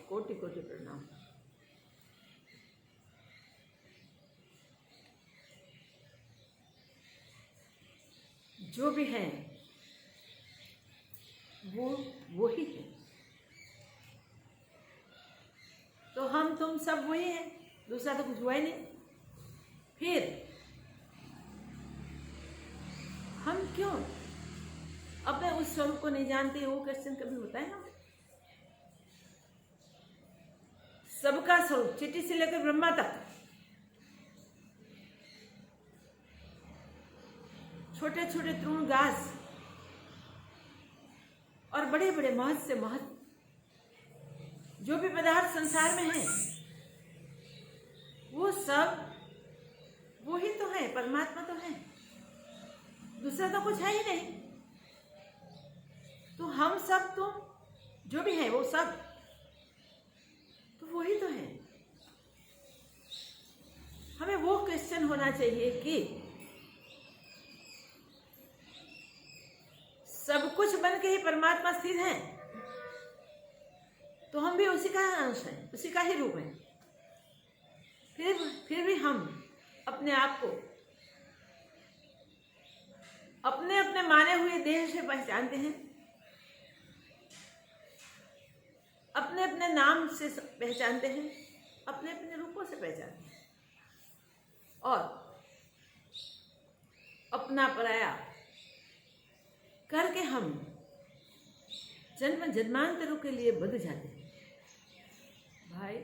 कोटि कोटि प्रणाम। जो भी है वो ही है। तो हम तुम सब वही हैं, दूसरा तो कुछ हुआ ही नहीं। फिर हम क्यों अपने उस स्वरूप को नहीं जानते? वो क्वेश्चन कभी होता है ना? सबका स्वरूप चींटी से लेकर ब्रह्मा तक, छोटे छोटे तृण घास और बड़े बड़े महत से महत जो भी पदार्थ संसार में है, वो सब वो ही तो है, परमात्मा तो है, दूसरा तो कुछ है ही नहीं। तो हम सब तो जो भी है वो सब तो वही तो है। हमें वो क्वेश्चन होना चाहिए कि सब कुछ बन के ही परमात्मा स्थित है, तो हम भी उसी का अंश हैं, उसी का ही रूप है। फिर भी हम अपने आप को अपने अपने माने हुए देह से पहचानते हैं, अपने अपने नाम से पहचानते हैं, अपने अपने रूपों से पहचानते हैं, और अपना पराया करके हम जन्म जन्मांतरों के लिए बंध जाते हैं। भाई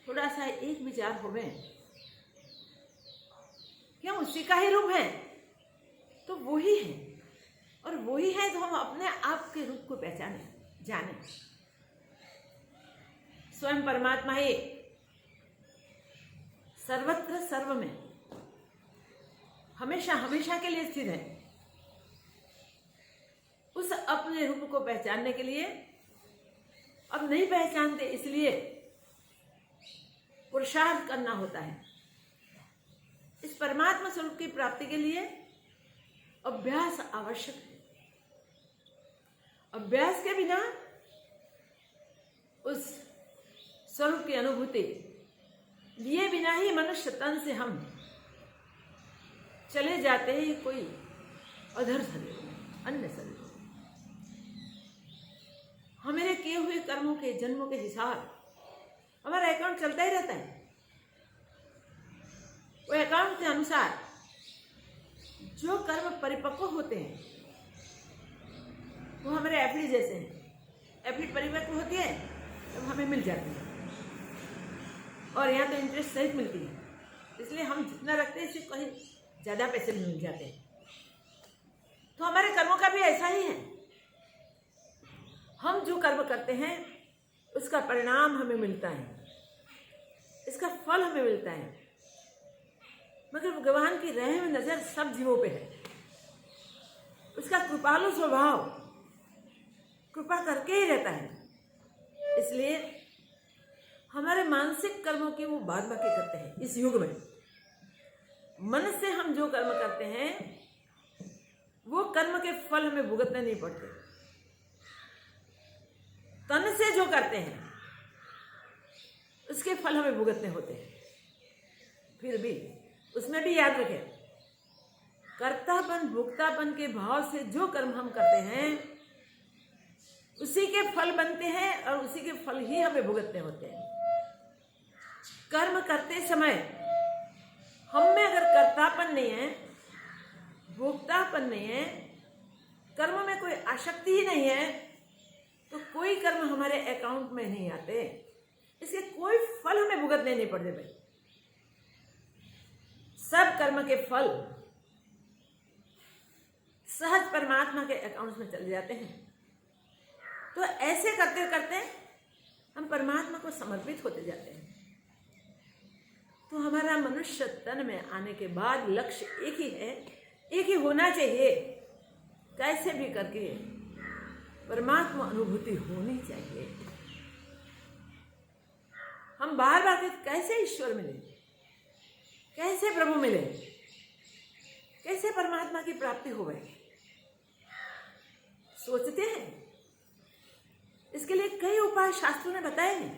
थोड़ा सा एक विचार हो गए, क्या उसी का ही रूप है? तो वो ही है, और वो ही है तो हम अपने आप के रूप को पहचाने, जाने। स्वयं परमात्मा ही सर्वत्र सर्व में हमेशा हमेशा के लिए स्थित है। उस अपने रूप को पहचानने के लिए अब नहीं पहचानते, इसलिए पुरुषार्थ करना होता है। इस परमात्मा स्वरूप की प्राप्ति के लिए अभ्यास आवश्यक है। अभ्यास के बिना उस स्वरूप की अनुभूति लिए बिना ही मनुष्य तन से हम चले जाते हैं कोई अधर शरीर में, अन्य शरीर में। हमारे किए हुए कर्मों के, जन्मों के हिसाब हमारा अकाउंट चलता ही रहता है। वो अकाउंट के अनुसार जो कर्म परिपक्व होते हैं वो हमारे एफडी जैसे हैं। एफडी परिपक्व होती है तब हमें मिल जाती है, और यहाँ तो इंटरेस्ट सहित मिलती है, इसलिए हम जितना रखते हैं इससे कहीं ज़्यादा पैसे मिल जाते हैं। तो हमारे कर्मों का भी ऐसा ही है। हम जो कर्म करते हैं उसका परिणाम हमें मिलता है, इसका फल हमें मिलता है। मगर भगवान की रहम नज़र सब जीवों पे है। उसका कृपालु स्वभाव कृपा करके ही रहता है, इसलिए हमारे मानसिक कर्मों की वो बाद बाकी करते हैं। इस युग में मन से हम जो कर्म करते हैं वो कर्म के फल हमें भुगतने नहीं पड़ते। तन से जो करते हैं उसके फल हमें भुगतने होते हैं। फिर भी उसमें भी याद रखें, कर्तापन भुगतापन के भाव से जो कर्म हम करते हैं उसी के फल बनते हैं और उसी के फल ही हमें भुगतने होते हैं। कर्म करते समय हम में अगर कर्तापन नहीं है, भोक्तापन नहीं है, कर्म में कोई आसक्ति ही नहीं है, तो कोई कर्म हमारे अकाउंट में नहीं आते, इसके कोई फल हमें भुगतने नहीं पड़ते। भाई सब कर्म के फल सहज परमात्मा के अकाउंट में चले जाते हैं। तो ऐसे करते करते हम परमात्मा को समर्पित होते जाते हैं। तो हमारा मनुष्य तन में आने के बाद लक्ष्य एक ही है, एक ही होना चाहिए, कैसे भी करके परमात्मा अनुभूति होनी चाहिए। हम बार बार कैसे ईश्वर मिले, कैसे प्रभु मिले, कैसे परमात्मा की प्राप्ति हो गई, सोचते हैं। इसके लिए कई उपाय शास्त्रों ने बताए हैं।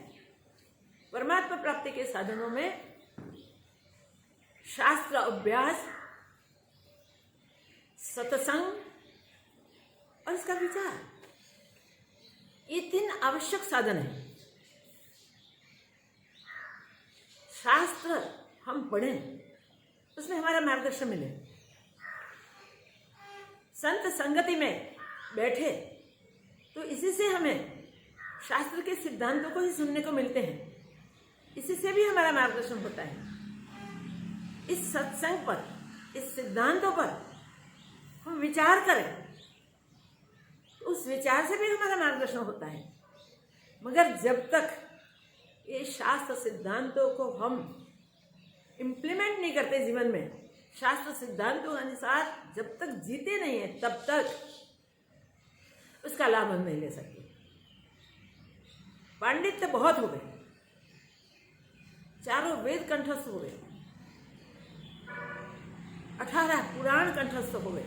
परमात्मा प्राप्ति के साधनों में शास्त्र अभ्यास, सत्संग और इसका विचार, ये 3 आवश्यक साधन हैं। शास्त्र हम पढ़ें, उसमें हमारा मार्गदर्शन मिले, संत संगति में बैठे तो इसी से हमें शास्त्र के सिद्धांतों को ही सुनने को मिलते हैं, इसी से भी हमारा मार्गदर्शन होता है। इस सत्संग पर, इस सिद्धांतों पर हम विचार करें, उस विचार से भी हमारा मार्गदर्शन होता है। मगर जब तक ये शास्त्र सिद्धांतों को हम इम्प्लीमेंट नहीं करते जीवन में, शास्त्र सिद्धांतों के अनुसार जब तक जीते नहीं है, तब तक उसका लाभ हम नहीं ले सकते। पांडित्य बहुत हो गए, चारों वेद कंठस्थ हो गए, 18 पुराण कंठस्थ हो गए,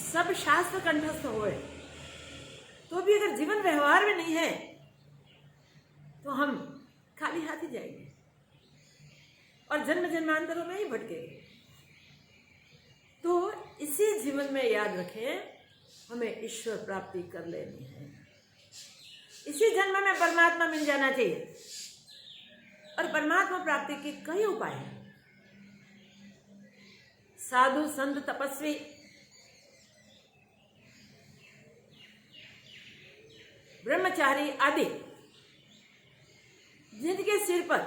सब शास्त्र कंठस्थ हो गए, तो भी अगर जीवन व्यवहार में नहीं है तो हम खाली हाथ ही जाएंगे और जन्म जन्मांतरों में ही भटकेंगे। तो इसी जीवन में याद रखें, हमें ईश्वर प्राप्ति कर लेनी है। इसी जन्म में परमात्मा मिल जाना चाहिए। और परमात्मा प्राप्ति के कई उपाय हैं। साधु संत तपस्वी ब्रह्मचारी आदि जिनके सिर पर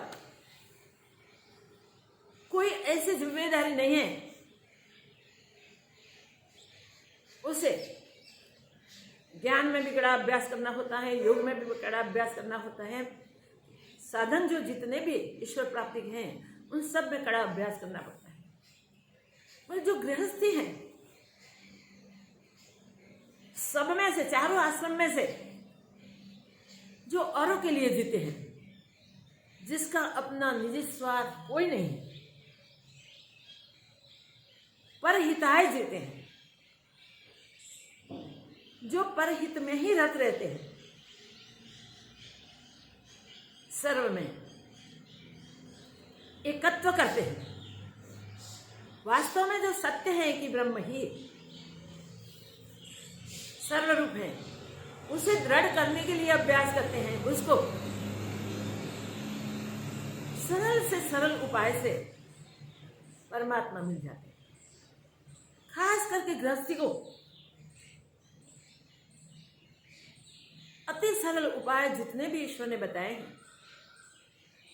कोई ऐसी जिम्मेदारी नहीं है, उसे ज्ञान में भी कड़ा अभ्यास करना होता है, योग में भी कड़ा अभ्यास करना होता है। साधन जो जितने भी ईश्वर प्राप्ति के हैं उन सब में कड़ा अभ्यास करना पड़ता है। पर जो गृहस्थी है, सब में से, चारों आश्रम में से जो औरों के लिए जीते हैं, जिसका अपना निजी स्वार्थ कोई नहीं, परहिताय जीते हैं, जो परहित में ही रत रहते हैं, सर्व में एकत्व करते हैं। वास्तव में जो सत्य है कि ब्रह्म ही सर्वरूप है, उसे दृढ़ करने के लिए अभ्यास करते हैं। उसको सरल से सरल उपाय से परमात्मा मिल जाते हैं। खास करके गृहस्थी को अति सरल उपाय जितने भी ईश्वर ने बताए हैं,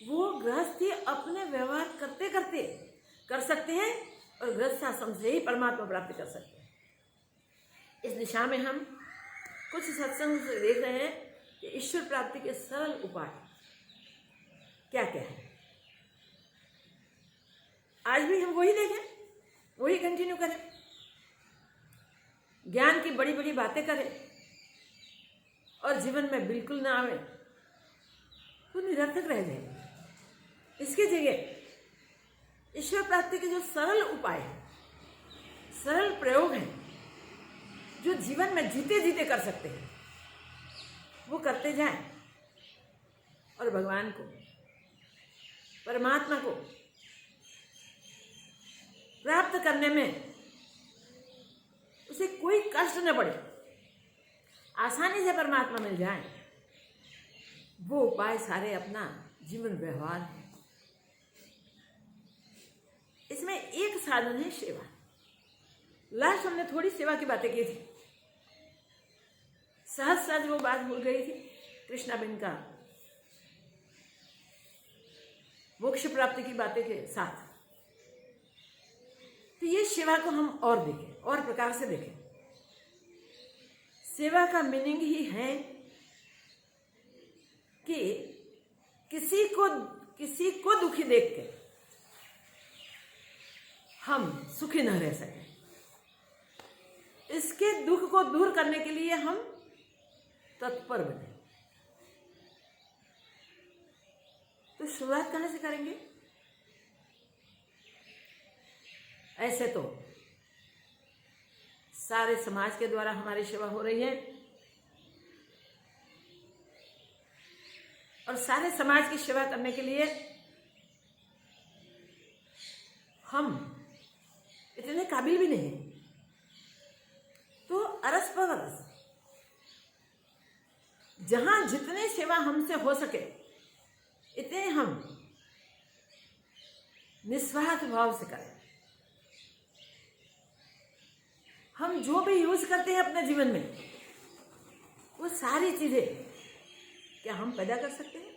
वो गृहस्थी अपने व्यवहार करते करते कर सकते हैं और गृहस्थ आश्रम से ही परमात्मा प्राप्ति कर सकते हैं। इस दिशा में हम कुछ सत्संग से देख रहे हैं कि ईश्वर प्राप्ति के सरल उपाय क्या क्या है। आज भी हम वही देखें, वही कंटिन्यू करें, ज्ञान की बड़ी बड़ी बातें करें और जीवन में बिल्कुल ना आवे तो निरर्थक रह जाए। इसकी जगह ईश्वर प्राप्ति के जो सरल उपाय है, सरल प्रयोग हैं, जो जीवन में जीते जीते कर सकते हैं, वो करते जाएं और भगवान को, परमात्मा को प्राप्त करने में उसे कोई कष्ट न पड़े, आसानी से परमात्मा मिल जाए, वो उपाय सारे अपना जीवन व्यवहार है। इसमें एक साधन है सेवा। लास्ट हमने थोड़ी सेवा की बातें की थी, सहज वो बात भूल गई थी कृष्णाबिन का मोक्ष प्राप्ति की बातें के साथ। तो ये सेवा को हम और देखें, और प्रकार से देखें। सेवा का मीनिंग ही है कि किसी को दुखी देख के हम सुखी न रह सकें, इसके दुख को दूर करने के लिए हम तत्पर बने। तो शुरुआत कहां से करेंगे? ऐसे तो सारे समाज के द्वारा हमारी सेवा हो रही है और सारे समाज की सेवा करने के लिए हम इतने काबिल भी नहीं। तो अरस परस जहां जितने सेवा हमसे हो सके इतने हम निस्वार्थ भाव से करें। हम जो भी यूज करते हैं अपने जीवन में, वो सारी चीजें क्या हम पैदा कर सकते हैं?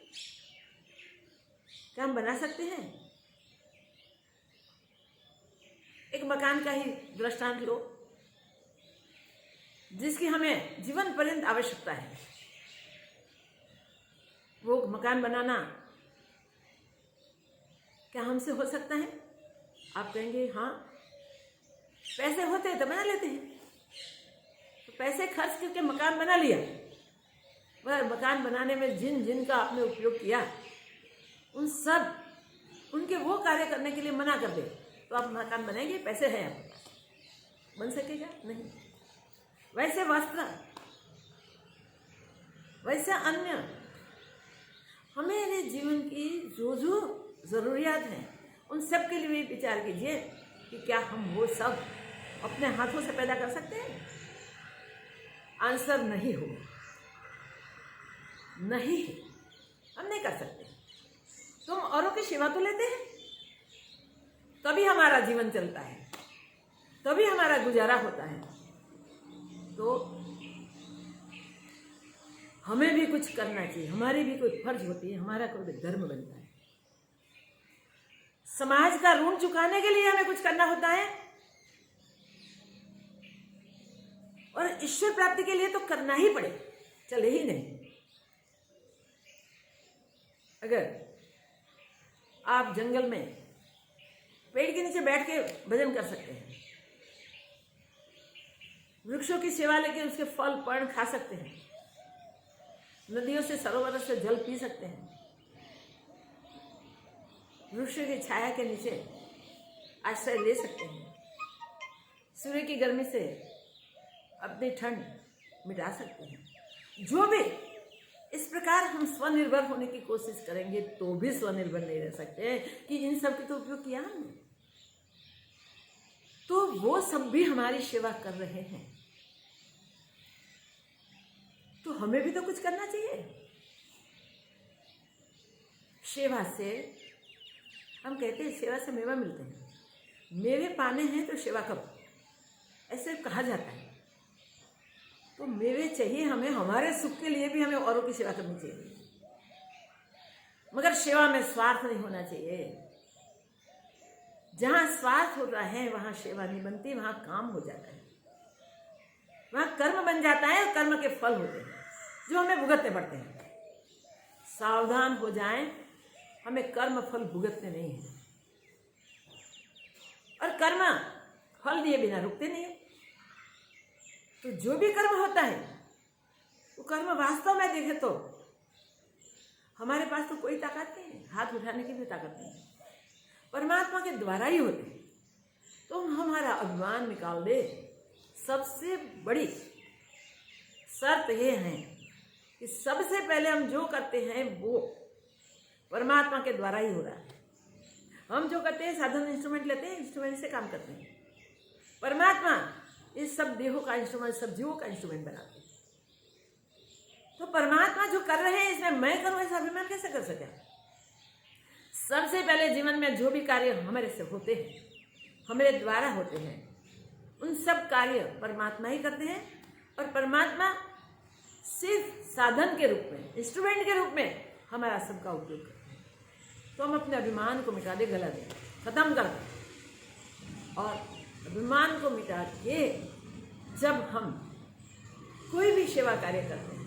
क्या हम बना सकते हैं? एक मकान का ही दृष्टांत लो, जिसकी हमें जीवन पर्यंत आवश्यकता है। वो मकान बनाना क्या हमसे हो सकता है? आप कहेंगे हाँ, पैसे होते हैं तो बना लेते हैं। तो पैसे खर्च करके मकान बना लिया, वह मकान बनाने में जिन का आपने उपयोग किया, उन सब उनके वो कार्य करने के लिए मना कर दे तो आप मकान बनाएंगे? पैसे हैं आपके पास, बन सकेगा? नहीं। वैसे वस्त्र, वैसे अन्य हमारे जीवन की जो जो जरूरियात हैं, उन सब के लिए भी विचार कीजिए कि क्या हम वो सब अपने हाथों से पैदा कर सकते हैं? आंसर नहीं होगा, नहीं, हम नहीं कर सकते। तुम औरों की सेवा तो लेते हैं, तभी हमारा जीवन चलता है, तभी हमारा गुजारा होता है। तो हमें भी कुछ करना चाहिए, हमारी भी कोई फर्ज होती है, हमारा कोई धर्म बनता है। समाज का ऋण चुकाने के लिए हमें कुछ करना होता है और ईश्वर प्राप्ति के लिए तो करना ही पड़े, चले ही नहीं। अगर आप जंगल में पेड़ के नीचे बैठ के भजन कर सकते हैं, वृक्षों की सेवा लेके उसके फल पर्ण खा सकते हैं, नदियों से, सरोवर से जल पी सकते हैं, वृक्ष की छाया के नीचे आश्रय ले सकते हैं, सूर्य की गर्मी से अपनी ठंड मिटा सकते हैं। जो भी इस प्रकार हम स्वनिर्भर होने की कोशिश करेंगे तो भी स्वनिर्भर नहीं रह सकते कि इन सब की तो उपयोग किया हमने, तो वो सब भी हमारी सेवा कर रहे हैं, तो हमें भी तो कुछ करना चाहिए। सेवा से हम कहते हैं सेवा से मेवा मिलते हैं, मेवे पाने हैं तो सेवा कब, ऐसे कहा जाता है। तो मेवे चाहिए हमें, हमारे सुख के लिए भी हमें औरों की सेवा करनी चाहिए, मगर सेवा में स्वार्थ नहीं होना चाहिए। जहाँ स्वार्थ होता है वहाँ सेवा नहीं बनती, वहाँ काम हो जाता है, वहाँ कर्म बन जाता है और कर्म के फल होते हैं जो हमें भुगतने पड़ते हैं। सावधान हो जाएं, हमें कर्म फल भुगतने नहीं है, और कर्म फल दिए बिना रुकते नहीं है। तो जो भी कर्म होता है वो कर्म वास्तव में देखे तो हमारे पास तो कोई ताकत नहीं है, हाथ उठाने की भी ताकत नहीं है, परमात्मा के द्वारा ही होते हैं। तो हमारा अभिमान निकाल दे। सबसे बड़ी शर्त ये है कि सबसे पहले हम जो करते हैं वो परमात्मा के द्वारा ही हो रहा है। हम जो करते हैं साधन इंस्ट्रूमेंट लेते हैं, इंस्ट्रूमेंट से काम करते हैं। परमात्मा इस सब देहों का इंस्ट्रूमेंट, सब जीवों का इंस्ट्रूमेंट बनाते हैं। तो परमात्मा जो कर रहे हैं इसमें मैं करूं ऐसा अभिमान कैसे कर सके। सबसे पहले जीवन में जो भी कार्य हमारे से होते हैं, हमारे द्वारा होते हैं, उन सब कार्य परमात्मा ही करते हैं, और परमात्मा सिर्फ साधन के रूप में, इंस्ट्रूमेंट के रूप में हमारा सबका उपयोग करते हैं। तो हम अपने अभिमान को मिटा दे, गला दे, खत्म कर दें, और अभिमान को मिटा के जब हम कोई भी सेवा कार्य करते हैं,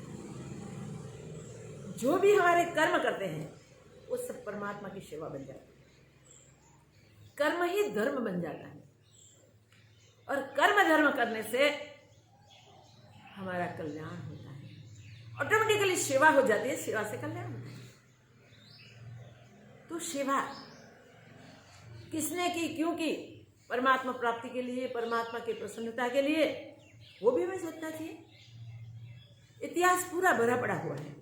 जो भी हमारे कर्म करते हैं, वो सब परमात्मा की सेवा बन जाती है। कर्म ही धर्म बन जाता है, और कर्म धर्म करने से हमारा कल्याण होता है। ऑटोमेटिकली सेवा हो जाती है, सेवा से कल्याण होता है। तो सेवा किसने की, क्यों की? परमात्मा प्राप्ति के लिए, परमात्मा की प्रसन्नता के लिए, वो भी हमें सोचना चाहिए। इतिहास पूरा भरा पड़ा हुआ है,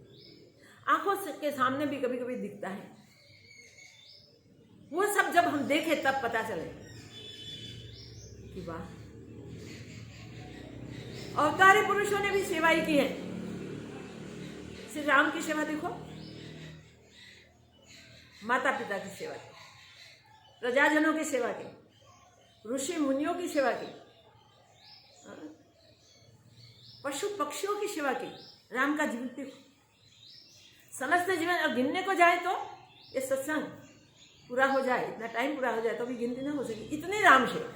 आंखों के सामने भी कभी कभी दिखता है। वो सब जब हम देखें तब पता चले कि वाह, अवतारी पुरुषों ने भी सेवा ही की है। श्री राम की सेवा देखो, माता पिता की सेवा की, प्रजाजनों की सेवा की, ऋषि मुनियों की सेवा की, पशु पक्षियों की सेवा की। राम का जीवन देखो, समस्त जीवन, और गिनने को जाए तो ये सत्संग पूरा हो जाए, इतना टाइम पूरा हो जाए तो भी गिनती ना हो सके, इतनी राम सेवा।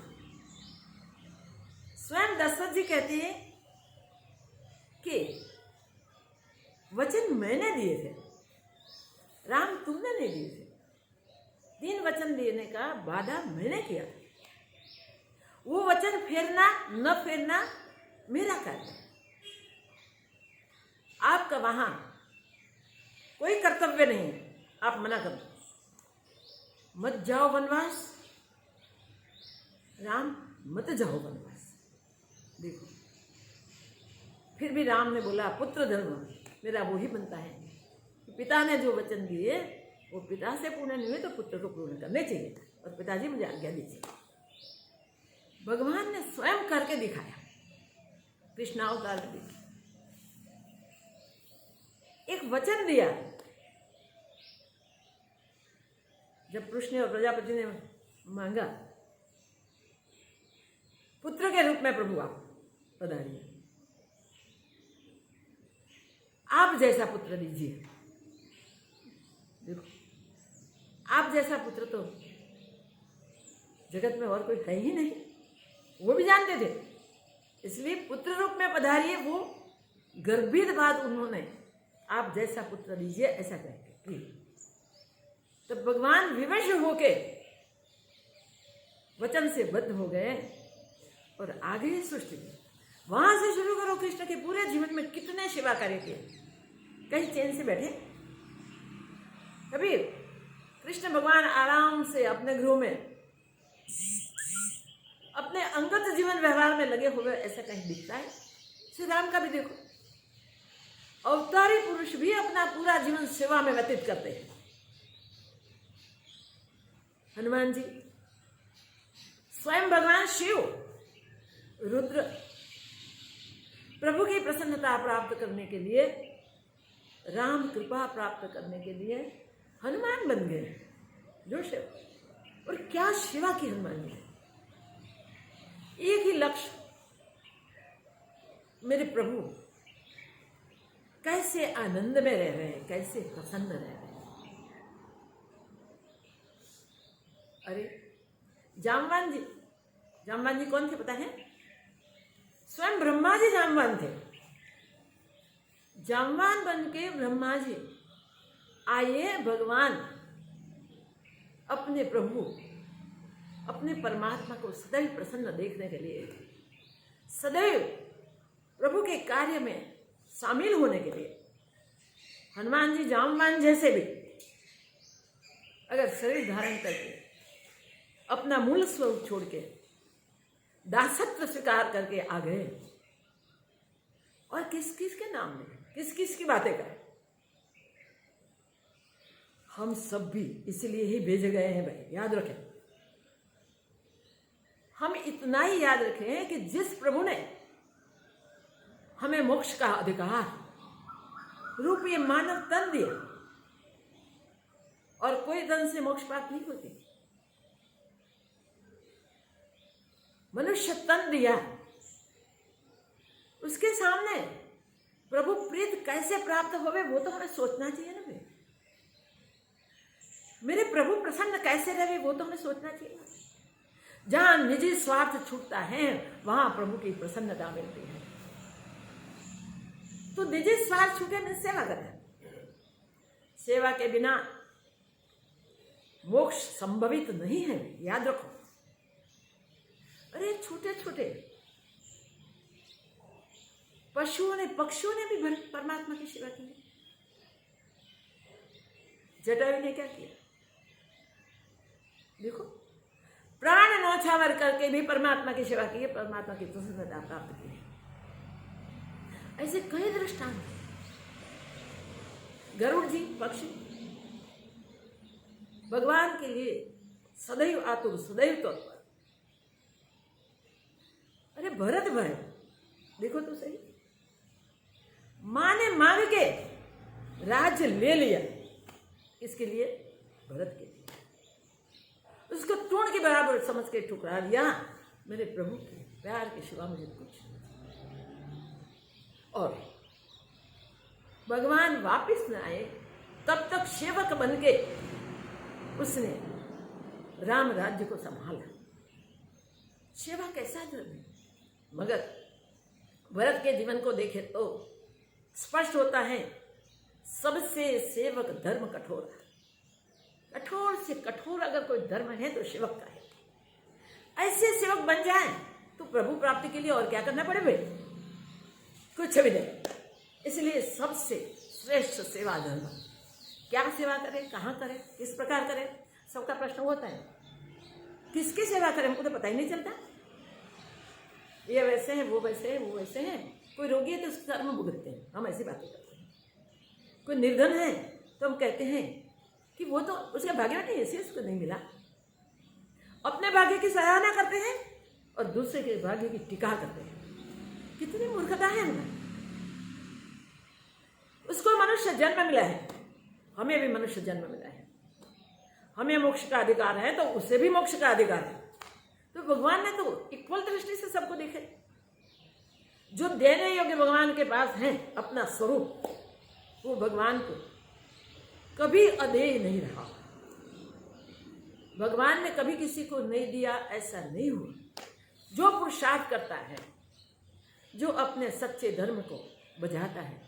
स्वयं दशरथ जी कहते हैं कि वचन मैंने दिए थे, राम तुमने नहीं दिए थे। 3 वचन देने का वादा मैंने किया था, वो वचन फेरना न फेरना मेरा कार्य है। आपका वहां कोई कर्तव्य नहीं है, आप मना कर दो, मत जाओ वनवास, राम मत जाओ वनवास। देखो, फिर भी राम ने बोला पुत्र धर्म मेरा वो ही बनता है। पिता ने जो वचन दिए वो पिता से पूर्ण नहीं हुए तो पुत्र को पूर्ण करने चाहिए, और पिताजी मुझे आज्ञा दीजिए। भगवान ने स्वयं करके दिखाया, कृष्णावतार में देखिए, एक वचन दिया। जब कृष्ण और प्रजापति ने मांगा, पुत्र के रूप में प्रभु आप पधारिए, आप जैसा पुत्र दीजिए। देखो, आप जैसा पुत्र तो जगत में और कोई है ही नहीं, वो भी जानते थे, इसलिए पुत्र रूप में पधारिए। वो गर्भित बात उन्होंने आप जैसा पुत्र दीजिए ऐसा कहते। तो भगवान विवश होके वचन से बद्ध हो गए और आगे सृष्टि में वहां से शुरू करो। कृष्ण के पूरे जीवन में कितने सेवा कार्य किए, कहीं चैन से बैठे? कभी कृष्ण भगवान आराम से अपने गृह में अपने अंगत जीवन व्यवहार में लगे हुए ऐसा कहीं दिखता है? श्री राम का भी देखो, अवतारी पुरुष भी अपना पूरा जीवन सेवा में व्यतीत करते हैं। हनुमान जी, स्वयं भगवान शिव, रुद्र, प्रभु की प्रसन्नता प्राप्त करने के लिए, राम कृपा प्राप्त करने के लिए हनुमान बन गए, जो शिव। और क्या शिवा की हनुमान जी, एक ही लक्ष्य, मेरे प्रभु कैसे आनंद में रह रहे हैं, कैसे प्रसन्न रह रहे हैं। अरे जामवान जी कौन थे पता है? स्वयं ब्रह्मा जी जामवान थे। जामवान बन के ब्रह्मा जी आए भगवान अपने प्रभु, अपने परमात्मा को सदैव प्रसन्न देखने के लिए, सदैव प्रभु के कार्य में शामिल होने के लिए। हनुमान जी जामवान जैसे भी अगर शरीर धारण करके अपना मूल स्वरूप छोड़ के दासत्व स्वीकार करके आ गए, और किस किस के नाम में, किस किस की बातें करें? हम सब भी इसलिए ही भेजे गए हैं भाई, याद रखें। हम इतना ही याद रखें कि जिस प्रभु ने हमें मोक्ष का अधिकार रूप ये मानव तन दिया, और कोई धन से मोक्ष प्राप्त नहीं होती, मनुष्य तन दिया, उसके सामने प्रभु प्रीत कैसे प्राप्त होवे वो तो हमें सोचना चाहिए ना भाई। मेरे प्रभु प्रसन्न कैसे रहे वो तो हमें सोचना चाहिए। जहां निजी स्वार्थ छूटता है वहां प्रभु की प्रसन्नता मिलती है। तो निजी स्वार्थ छूटे में सेवा करें। सेवा के बिना मोक्ष संभवित नहीं है, याद रखो। अरे छोटे छोटे पशुओं ने, पक्षियों ने भी परमात्मा की सेवा की। जटायु ने क्या किया देखो, प्राण न्यौछावर करके भी परमात्मा की सेवा की है, परमात्मा की प्रसन्नता प्राप्त की है। ऐसे कई दृष्टांत। गरुड़ जी पक्षी भगवान के लिए सदैव आतुर, सदैव तत्पर। अरे भरत भाई देखो तो सही, मां ने मांग के राज्य ले लिया, इसके लिए भरत के लिए उसको तूण के बराबर समझ के ठुकरा दिया। मेरे प्रभु के प्यार के सिवा मुझे कुछ नहीं। और भगवान वापिस न आए तब तक सेवक बन के उसने राम राज्य को संभाला। सेवा कैसा धर्म है, मगर भरत के जीवन को देखे तो स्पष्ट होता है सबसे सेवक धर्म कठोर। कठोर से कठोर अगर कोई धर्म है तो सेवक का है। ऐसे सेवक बन जाए तो प्रभु प्राप्ति के लिए और क्या करना पड़े भाई? कुछ भी नहीं। इसलिए सबसे श्रेष्ठ सेवा धर्म। क्या सेवा करें, कहाँ करें, किस प्रकार करें, सबका प्रश्न होता है। किसकी सेवा करें हमको तो पता ही नहीं चलता। ये वैसे हैं, वो वैसे हैं, वो वैसे हैं। कोई रोगी है तो उसके कर्म भुगतते हैं, हम ऐसी बातें करते हैं। कोई निर्धन है तो हम कहते हैं कि वो तो उसके भाग्य में नहीं, ऐसे उसको नहीं मिला। अपने भाग्य की सराहना करते हैं और दूसरे के भाग्य की टीका करते हैं। कितनी मूर्खता है हमें। उसको मनुष्य जन्म मिला है, हमें भी मनुष्य जन्म मिला है। हमें मोक्ष का अधिकार है तो उसे भी मोक्ष का अधिकार है। तो भगवान ने तो इक्वल दृष्टि से सबको देखे। जो देने योग्य भगवान के पास है अपना स्वरूप, वो भगवान को कभी अदेय नहीं रहा। भगवान ने कभी किसी को नहीं दिया, ऐसा नहीं हुआ। जो पुरुषार्थ करता है, जो अपने सच्चे धर्म को बजाता है,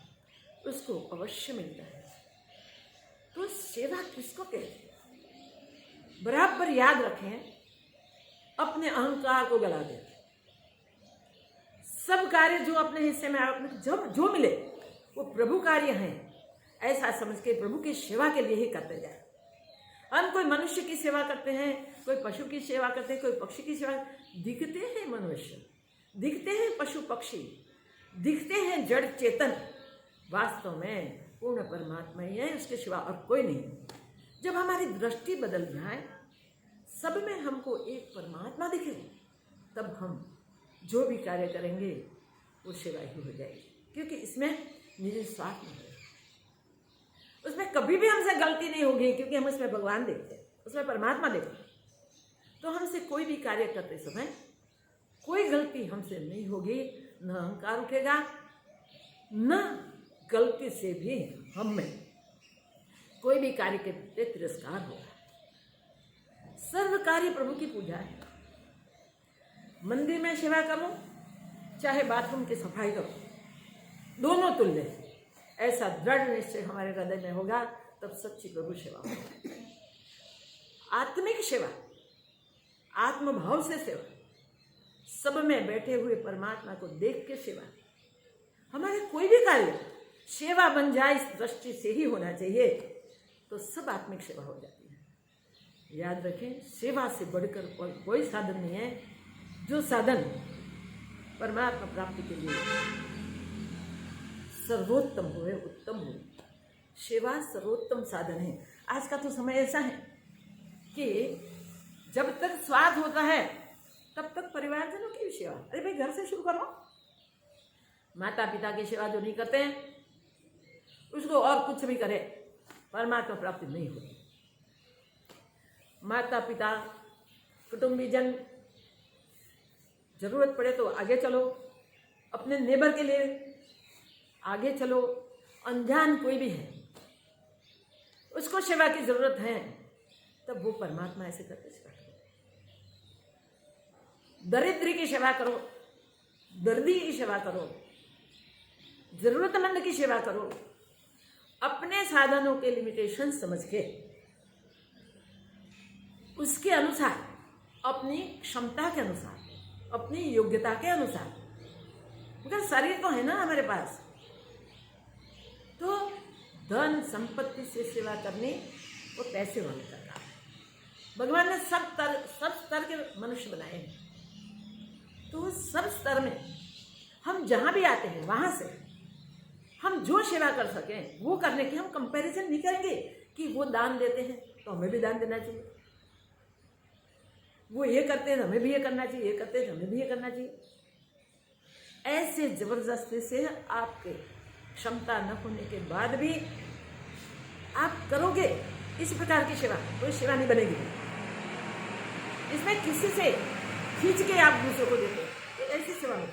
उसको अवश्य मिलता है। तो सेवा किसको कहते हैं? बराबर याद रखें, अपने अहंकार को गला दें। सब कार्य जो अपने हिस्से में जब जो मिले वो प्रभु कार्य हैं, ऐसा समझ के प्रभु की सेवा के लिए ही करते जाए। हम कोई मनुष्य की सेवा करते हैं, कोई पशु की सेवा करते हैं, कोई पक्षी की सेवा। दिखते हैं मनुष्य, दिखते हैं पशु पक्षी, दिखते हैं जड़ चेतन, वास्तव में पूर्ण परमात्मा ही है, उसके सिवा और कोई नहीं। जब हमारी दृष्टि बदल जाए, सब में हमको एक परमात्मा दिखे, तब हम जो भी कार्य करेंगे वो सेवा ही हो जाएगी। क्योंकि इसमें निजी स्वार्थ नहीं है, उसमें कभी भी हमसे गलती नहीं होगी, क्योंकि हम उसमें भगवान देखते हैं, उसमें परमात्मा देखते हैं। तो हमसे कोई भी कार्य करते समय कोई गलती हमसे नहीं होगी, न अहंकार उठेगा, न गलती से भी हम में कोई भी कार्य के प्रति तिरस्कार होगा। सर्व कार्य प्रभु की पूजा है। मंदिर में सेवा करो, चाहे बाथरूम की सफाई करो, दोनों तुल्य है। ऐसा दृढ़ निश्चय हमारे हृदय में होगा, तब सच्ची प्रभु सेवा होगी। आत्मिक सेवा, आत्मभाव से सेवा, सब में बैठे हुए परमात्मा को देख के सेवा। हमारे कोई भी कार्य सेवा बन जाए, इस दृष्टि से ही होना चाहिए, तो सब आत्मिक सेवा हो जाती है। याद रखें, सेवा से बढ़कर कोई साधन नहीं है, जो साधन परमात्मा प्राप्ति के लिए सर्वोत्तम हुए, उत्तम हुए। सेवा सर्वोत्तम साधन है। आज का तो समय ऐसा है कि जब तक स्वाद होता है तब तक परिवारजनों की भी सेवा। अरे भाई, घर से शुरू करो। माता पिता की सेवा जो नहीं करते हैं, उसको और कुछ भी करे, परमात्मा प्राप्ति नहीं होती। माता पिता, कुटुंबीजन, जरूरत पड़े तो आगे चलो, अपने नेबर के लिए आगे चलो। अनजान कोई भी है, उसको सेवा की जरूरत है, तब वो परमात्मा ऐसे करके सेवा करो। दरिद्र की सेवा करो, दर्दी की सेवा करो, जरूरतमंद की सेवा करो। अपने साधनों के लिमिटेशन समझ के, उसके अनुसार, अपनी क्षमता के अनुसार, अपनी योग्यता के अनुसार, मगर शरीर तो है ना हमारे पास, तो धन संपत्ति से सेवा करनी वो पैसे वाले का काम है। भगवान ने सब स्तर के मनुष्य बनाए हैं, तो सब स्तर में हम जहाँ भी आते हैं, वहाँ से हम जो सेवा कर सकें वो करने की हम कंपैरिजन नहीं करेंगे कि वो दान देते हैं तो हमें भी दान देना चाहिए, वो ये करते हैं तो हमें भी ये करना चाहिए, ये करते हैं तो हमें भी ये करना चाहिए। ऐसे जबरदस्ती से आपके क्षमता न होने के बाद भी आप करोगे इस प्रकार की सेवा, कोई सेवा नहीं बनेगी। इसमें किसी से खींच के आप दूसरों को देते हैं, तो ऐसी सेवा नहीं।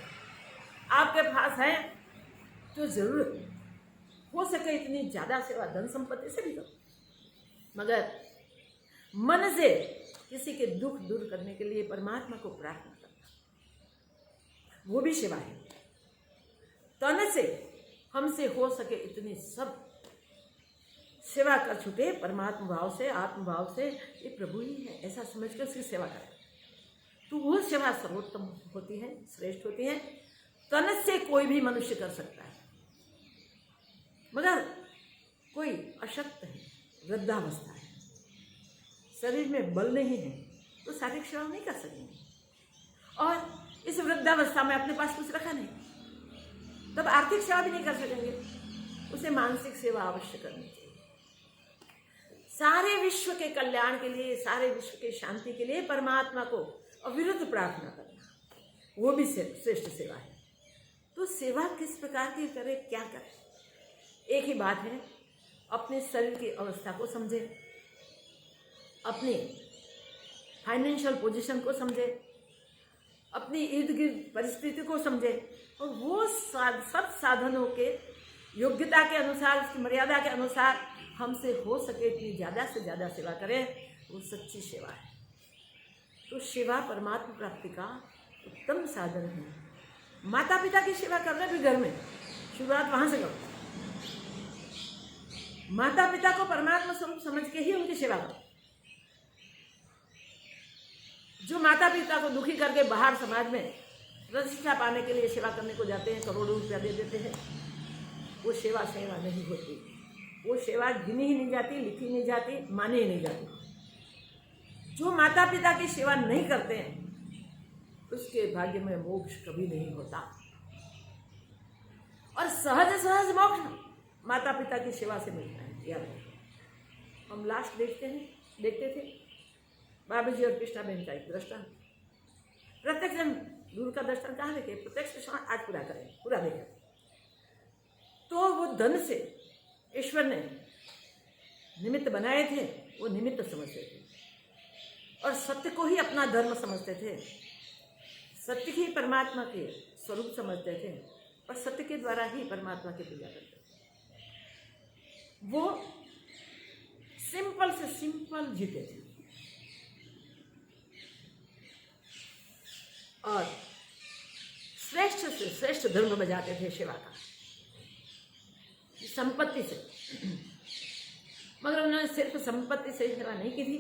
आपके पास है तो जरूर हो सके इतनी ज्यादा सेवा धन संपत्ति से भी करो, मगर मन से किसी के दुख दूर करने के लिए परमात्मा को प्रार्थना करना, वो भी सेवा है। तन से हमसे हो सके इतनी सब सेवा कर छूटे, परमात्मा भाव से, आत्म भाव से, ये प्रभु ही है ऐसा समझकर उसकी सेवा करें, तो वो सेवा सर्वोत्तम होती है, श्रेष्ठ होती है। तन से कोई भी मनुष्य कर सकता है, मगर कोई अशक्त है, वृद्धावस्था है, शरीर में बल नहीं है, तो शारीरिक सेवा नहीं कर सकेंगे। और इस वृद्धावस्था में अपने पास कुछ रखा नहीं, तब आर्थिक सेवा भी नहीं कर सकेंगे, उसे मानसिक सेवा अवश्य करनी चाहिए। सारे विश्व के कल्याण के लिए, सारे विश्व के शांति के लिए परमात्मा को अविरत प्रार्थना करना, वो भी श्रेष्ठ सेवा है। तो सेवा किस प्रकार की करे, क्या करे? एक ही बात है, अपने शरीर की अवस्था को समझे, अपनी फाइनेंशियल पोजीशन को समझे, अपनी इर्द गिर्द परिस्थिति को समझे, और वो सब साधनों के योग्यता के अनुसार, उसकी मर्यादा के अनुसार हमसे हो सके इतनी ज़्यादा से ज़्यादा सेवा करें, वो सच्ची सेवा है। तो सेवा परमात्मा प्राप्ति का उत्तम साधन है। माता पिता की सेवा कर रहे भी घर में, शुरुआत वहाँ से करो। माता पिता को परमात्मा स्वरूप समझ के ही उनकी सेवा करो। जो माता पिता को दुखी करके बाहर समाज में प्रतिष्ठा पाने के लिए सेवा करने को जाते हैं, करोड़ों रुपया दे देते हैं, वो सेवा नहीं होती, वो सेवा गिनी ही नहीं जाती, लिखी नहीं जाती, मानी ही नहीं जाती। जो माता पिता की सेवा नहीं करते हैं उसके भाग्य में मोक्ष कभी नहीं होता। और सहज सहज मोक्ष माता पिता की सेवा से मिलता है। याद रखिए। हम लास्ट देखते थे बाबू जी और कृष्णा बहन का एक दृष्टांत। प्रत्यक्ष जन दूर का दृष्टांत कहाँ देखे, प्रत्यक्ष दृष्टांत आज पूरा करें, पूरा देखें। तो वो धन से ईश्वर ने निमित्त बनाए थे, वो निमित्त समझते थे और सत्य को ही अपना धर्म समझते थे, सत्य ही परमात्मा के स्वरूप समझते थे और सत्य के द्वारा ही परमात्मा की पूजा करते थे। वो सिंपल से सिंपल जीते थे और श्रेष्ठ से श्रेष्ठ धर्म बजाते थे सेवा का, संपत्ति से। मगर उन्होंने सिर्फ संपत्ति से सेवा नहीं की थी,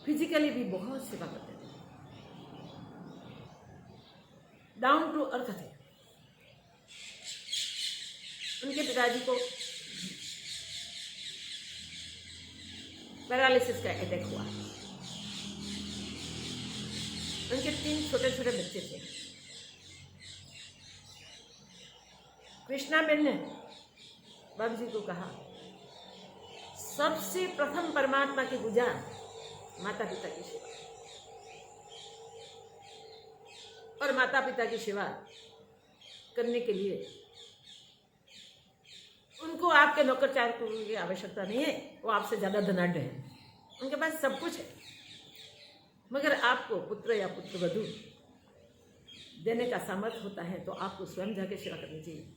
फिजिकली भी बहुत सेवा करते थे, डाउन टू अर्थ थे। उनके पिताजी को पैरालिसिस का अटैक हुआ। उनके 3 छोटे छोटे बच्चे थे। कृष्णा बेन ने बाबू जी को कहा, सबसे प्रथम परमात्मा की पूजा माता पिता की सेवा, और माता पिता की सेवा करने के लिए उनको आपके नौकर चाकर की आवश्यकता नहीं है, वो आपसे ज़्यादा धनाढ्य हैं, उनके पास सब कुछ है। मगर आपको पुत्र या पुत्र वधू देने का सामर्थ्य होता है तो आपको स्वयं जाके सेवा करनी चाहिए।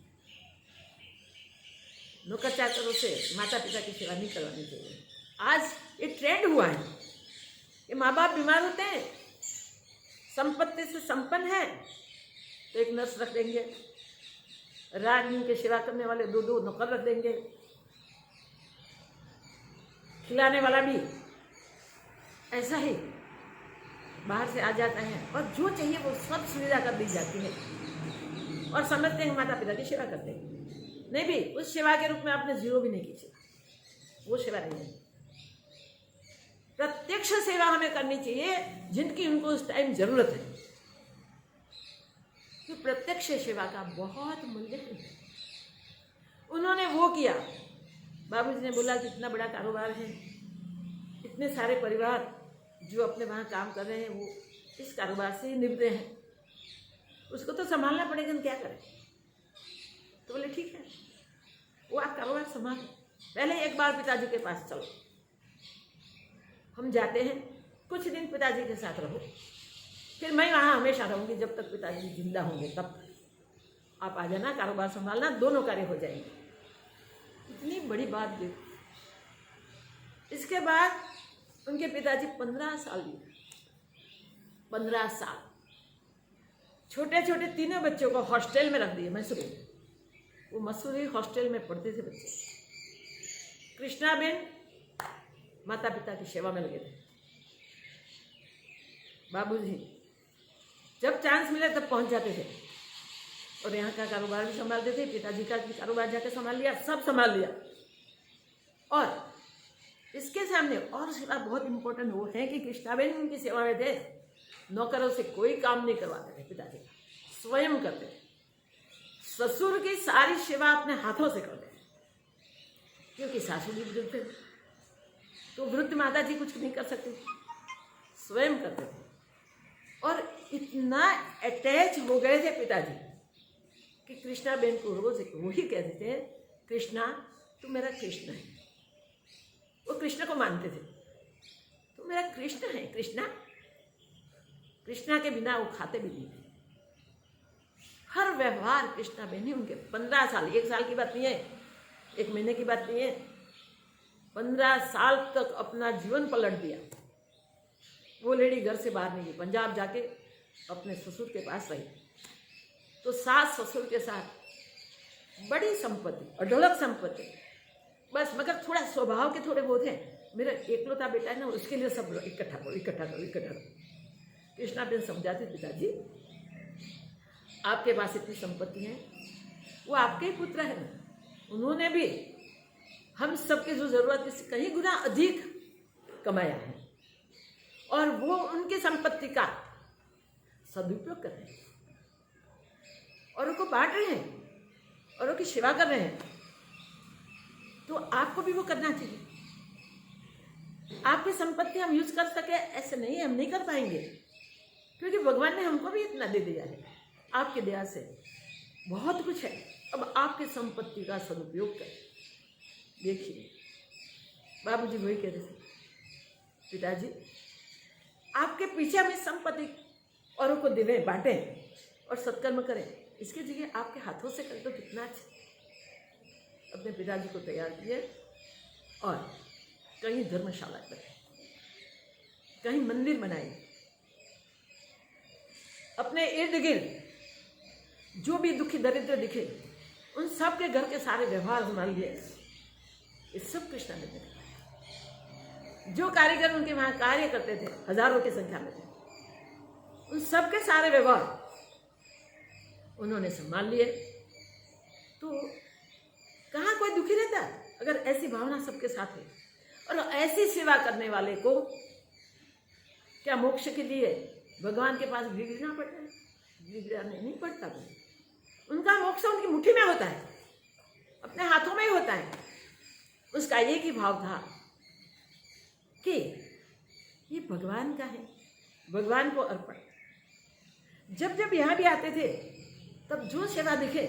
नौकर चाकरों से माता पिता की सेवा नहीं करवानी चाहिए। आज ये ट्रेंड हुआ है कि माँ बाप बीमार होते हैं, संपत्ति से संपन्न है तो एक नर्स रख देंगे, रानी के सेवा करने वाले 2 नौकर रख देंगे, खिलाने वाला भी ऐसा ही बाहर से आ जाता है और जो चाहिए वो सब सुविधा कर दी जाती है और समझते हैं माता पिता की सेवा करते हैं। नहीं भी, उस सेवा के रूप में आपने 0 भी नहीं की, वो सेवा नहीं है। प्रत्यक्ष सेवा हमें करनी चाहिए जिनकी उनको उस टाइम जरूरत है, कि प्रत्यक्ष सेवा का बहुत मूल्य है। उन्होंने वो किया। बाबूजी ने बोला कि इतना बड़ा कारोबार है, इतने सारे परिवार जो अपने वहाँ काम कर रहे हैं वो इस कारोबार से ही निभते हैं, उसको तो संभालना पड़ेगा, हम क्या करें। तो बोले ठीक है, वो आप कारोबार संभालो, पहले एक बार पिताजी के पास चलो, हम जाते हैं, कुछ दिन पिताजी के साथ रहो, फिर मैं वहाँ हमेशा रहूँगी जब तक पिताजी जिंदा होंगे, तब आप आ जाना, कारोबार संभालना, दोनों कार्य हो जाएंगे। इतनी बड़ी बात देखो। इसके बाद उनके पिताजी 15 साल दिए, 15 साल छोटे छोटे 3 बच्चों को हॉस्टल में रख दिए मसूरी। वो मसूरी हॉस्टल में पढ़ते थे बच्चे। कृष्णा बेन माता पिता की सेवा में लगे थे। बाबूजी जब चांस मिले तब पहुंच जाते थे और यहाँ का कारोबार भी संभालते थे, पिताजी का भी कारोबार जाके संभाल लिया, सब संभाल लिया। और इसके सामने और सेवा बहुत इंपॉर्टेंट वो है कि कृष्णाबेन उनकी सेवा में थे, नौकरों से कोई काम नहीं करवाते थे, पिताजी स्वयं करते थे। ससुर की सारी सेवा अपने हाथों से करते थे, क्योंकि सासू भी वृद्ध थे, तो वृद्ध माता जी कुछ नहीं कर सकती, स्वयं करते थे। और इतना अटैच हो गए थे पिताजी कि कृष्णा बेन को रोज वही कहते थे, कृष्णा तू मेरा कृष्ण है। वो कृष्ण को मानते थे, तू मेरा कृष्ण है कृष्णा। कृष्णा के बिना वो खाते भी नहीं थे। हर व्यवहार कृष्णा बेन ही उनके 15 साल, 1 साल की बात नहीं है, 1 महीने की बात नहीं है, 15 साल तक अपना जीवन पलट दिया। वो लेडी घर से बाहर नहीं गई, पंजाब जाके अपने ससुर के पास रही। तो सास ससुर के साथ बड़ी संपत्ति, अढळक संपत्ति, बस मगर थोड़ा स्वभाव के थोड़े बहुत हैं। मेरा एकलौता बेटा है ना, उसके लिए सब इकट्ठा करो इकट्ठा करो इकट्ठा करो। कृष्णा बेन समझाती, पिताजी आपके पास इतनी संपत्ति है, वो आपके ही पुत्र है ना, उन्होंने भी हम सबके जो जरूरत इससे कहीं गुना अधिक कमाया है, और वो उनकी संपत्ति का सदुपयोग कर रहे हैं, औरों को बांट रहे हैं, औरों की सेवा कर रहे हैं। तो आपको भी वो करना चाहिए। आपकी संपत्ति हम यूज कर सके ऐसे नहीं, हम नहीं कर पाएंगे, क्योंकि भगवान ने हमको भी इतना दे दिया है। आपके दया से बहुत कुछ है। अब आपकी संपत्ति का सदुपयोग करें। देखिए बाबूजी वही कह रहे थे, पिताजी आपके पीछे हमें संपत्ति औरों को देवें, बांटें और सत्कर्म करें, इसके जगह आपके हाथों से कर तो कितना अच्छा। अपने पिताजी को तैयार किए और कहीं धर्मशाला बनाए, कहीं मंदिर बनाए, अपने इर्द गिर्द जो भी दुखी दरिद्र दिखे उन सब के घर के सारे व्यवहार संभाल लिए। ये सब कृष्णा ने देखा। जो कारीगर उनके वहां कार्य करते थे, हजारों की संख्या में थे, उन सब के सारे व्यवहार उन्होंने संभाल लिए। तो कहाँ कोई दुखी रहता है अगर ऐसी भावना सबके साथ है। और ऐसी सेवा करने वाले को क्या मोक्ष के लिए भगवान के पास गिरना पड़ता है? गिरना नहीं पड़ता। उनका मोक्ष उनकी मुट्ठी में होता है, अपने हाथों में ही होता है। उसका एक ही भाव था कि ये भगवान का है, भगवान को अर्पण। जब जब यहाँ भी आते थे तब जो सेवा दिखे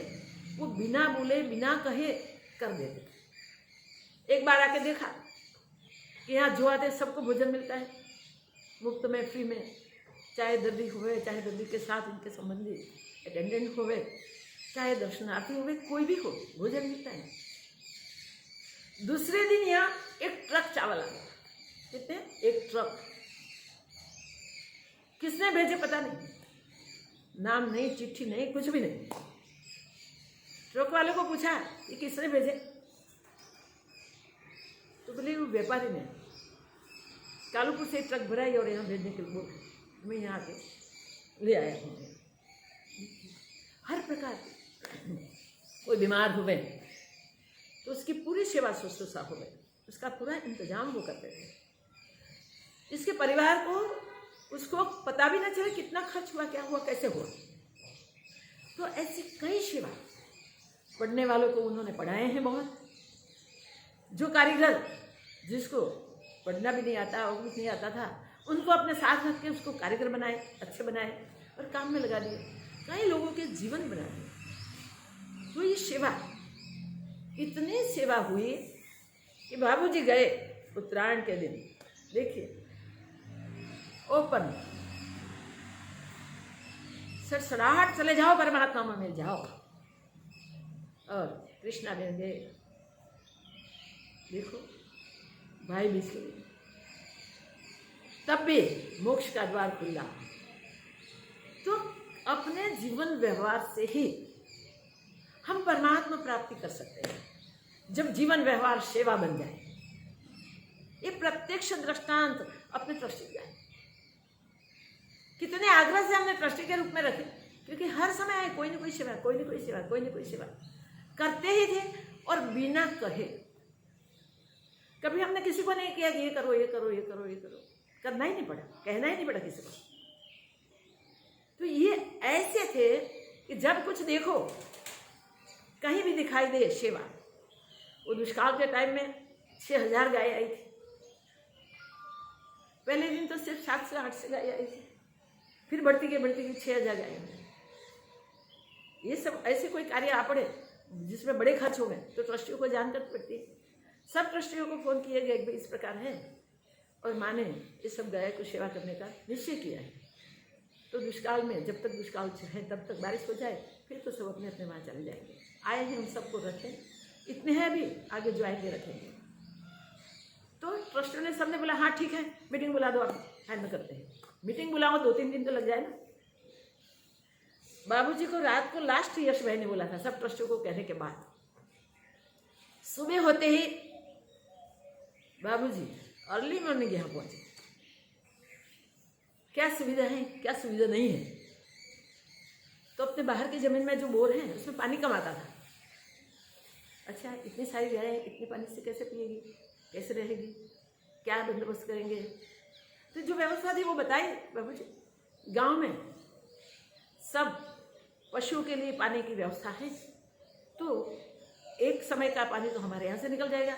वो बिना बोले बिना कहे कर देते। एक बार आके देखा कि यहाँ जो आते सबको भोजन मिलता है मुफ्त में, फ्री में, चाहे दर्दी होवे, चाहे दर्दी के साथ उनके संबंधी अटेंडेंट होवे, चाहे दर्शनार्थी होवे, कोई भी हो, भोजन मिलता है। दूसरे दिन यहाँ एक ट्रक चावल आ गया। कितने? एक ट्रक। किसने भेजे पता नहीं, नाम नहीं, चिट्ठी नहीं, कुछ भी नहीं। ट्रक वाले को पूछा ये किसने भेजे, तो बोले वो व्यापारी ने कालूपुर से ट्रक भराई और यहाँ भेजने के लिए बोल, मैं यहाँ आके ले आया हूँ। हर प्रकार कोई बीमार हुए तो उसकी पूरी सेवा शुश्रूषा हुए, उसका पूरा इंतजाम वो करते थे। इसके परिवार को उसको पता भी ना चले कितना खर्च हुआ, क्या हुआ, कैसे हुआ। तो ऐसी कई सेवा, पढ़ने वालों को उन्होंने पढ़ाए हैं बहुत। जो कारीगर जिसको पढ़ना भी नहीं आता और कुछ नहीं आता था, उनको अपने साथ रख के उसको कारीगर बनाए, अच्छे बनाए और काम में लगा दिए। कई लोगों के जीवन बना दिए। तो ये सेवा, इतनी सेवा हुई कि बाबूजी गए उत्तरायण के दिन, देखिए ओपन सड़सड़ाहट, चले जाओ परमात्मा में मिल जाओ। और कृष्णा बहन गए, देखो भाई बिछड़े, तब भी मोक्ष का द्वार खुला। तो अपने जीवन व्यवहार से ही हम परमात्मा प्राप्ति कर सकते हैं, जब जीवन व्यवहार सेवा बन जाए। ये प्रत्यक्ष दृष्टांत अपने ट्रस्टी का है। कितने आग्रह से हमने ट्रस्टी के रूप में रखे, क्योंकि हर समय कोई ना कोई सेवा, कोई ना कोई सेवा, कोई ना कोई सेवा करते ही थे, और बिना कहे। कभी हमने किसी को नहीं किया कि ये करो, ये करो, ये करो, ये करो, करना ही नहीं पड़ा, कहना ही नहीं पड़ा किसी को। तो ये ऐसे थे कि जब कुछ देखो, कहीं भी दिखाई दे सेवा। वो दुष्काल के टाइम में 6000 गाय आई थी। पहले दिन तो सिर्फ 7 से 8 से गाय आई थी, फिर बढ़ती गई 6000 गाय। ये सब ऐसे कोई कार्य आ पड़े जिसमें बड़े खर्च हो गए तो ट्रस्टियों को जानकारी पड़ती है। सब ट्रस्टियों को फोन किए गए, इस प्रकार है, और माँ ने इस सब गाय को सेवा करने का निश्चय किया है। तो दुष्काल में, जब तक दुष्काल है तब तक बारिश हो जाए, फिर तो सब अपने अपने वहाँ चले जाएंगे। आए हैं, उन सबको रखें, इतने हैं अभी, आगे जो आएंगे रखेंगे। तो ट्रस्टियों ने, सबने बोला हाँ ठीक है, मीटिंग बुला दो, आप हैंडल करते हैं। मीटिंग बुलाओ, 2-3 दिन तो लग जाए ना। बाबूजी को रात को लास्ट यश भाई ने बोला था, सब ट्रस्टियों को कहने के बाद। सुबह होते ही बाबूजी अर्ली मॉर्निंग यहाँ पहुंचे। क्या सुविधा है, क्या सुविधा नहीं है। तो अपने बाहर की जमीन में जो बोर है उसमें पानी कम आता था, अच्छा इतनी सारी गायें इतने पानी से कैसे पिएगी, कैसे रहेगी, क्या बंदोबस्त करेंगे। तो जो व्यवस्था थी वो बताई बाबू जी। गाँव में सब पशुओं के लिए पानी की व्यवस्था है, तो एक समय का पानी तो हमारे यहाँ से निकल जाएगा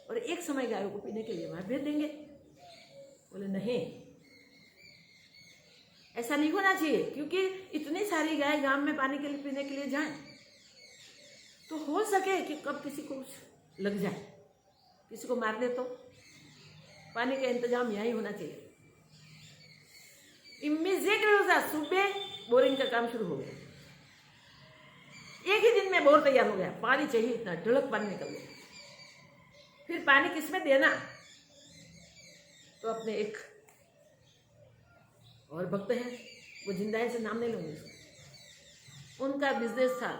और एक समय गायों को पीने के लिए वहाँ भेज देंगे। बोले नहीं, ऐसा नहीं होना चाहिए, क्योंकि इतनी सारी गाय गांव में पानी के लिए पीने के लिए जाएं तो हो सके कि कब किसी को लग जाए, किसी को मार दे, तो पानी का इंतजाम यहीं होना चाहिए। इमीडिएट व्यवस्था, सुबह बोरिंग का काम शुरू हो गया, एक ही दिन में बोर तैयार हो गया, पानी चाहिए इतना, ढलक पानी निकल गया। फिर पानी किसमें देना, तो अपने एक और भक्त हैं, वो जिंदा है से नाम नहीं लूंगी, उनका बिजनेस था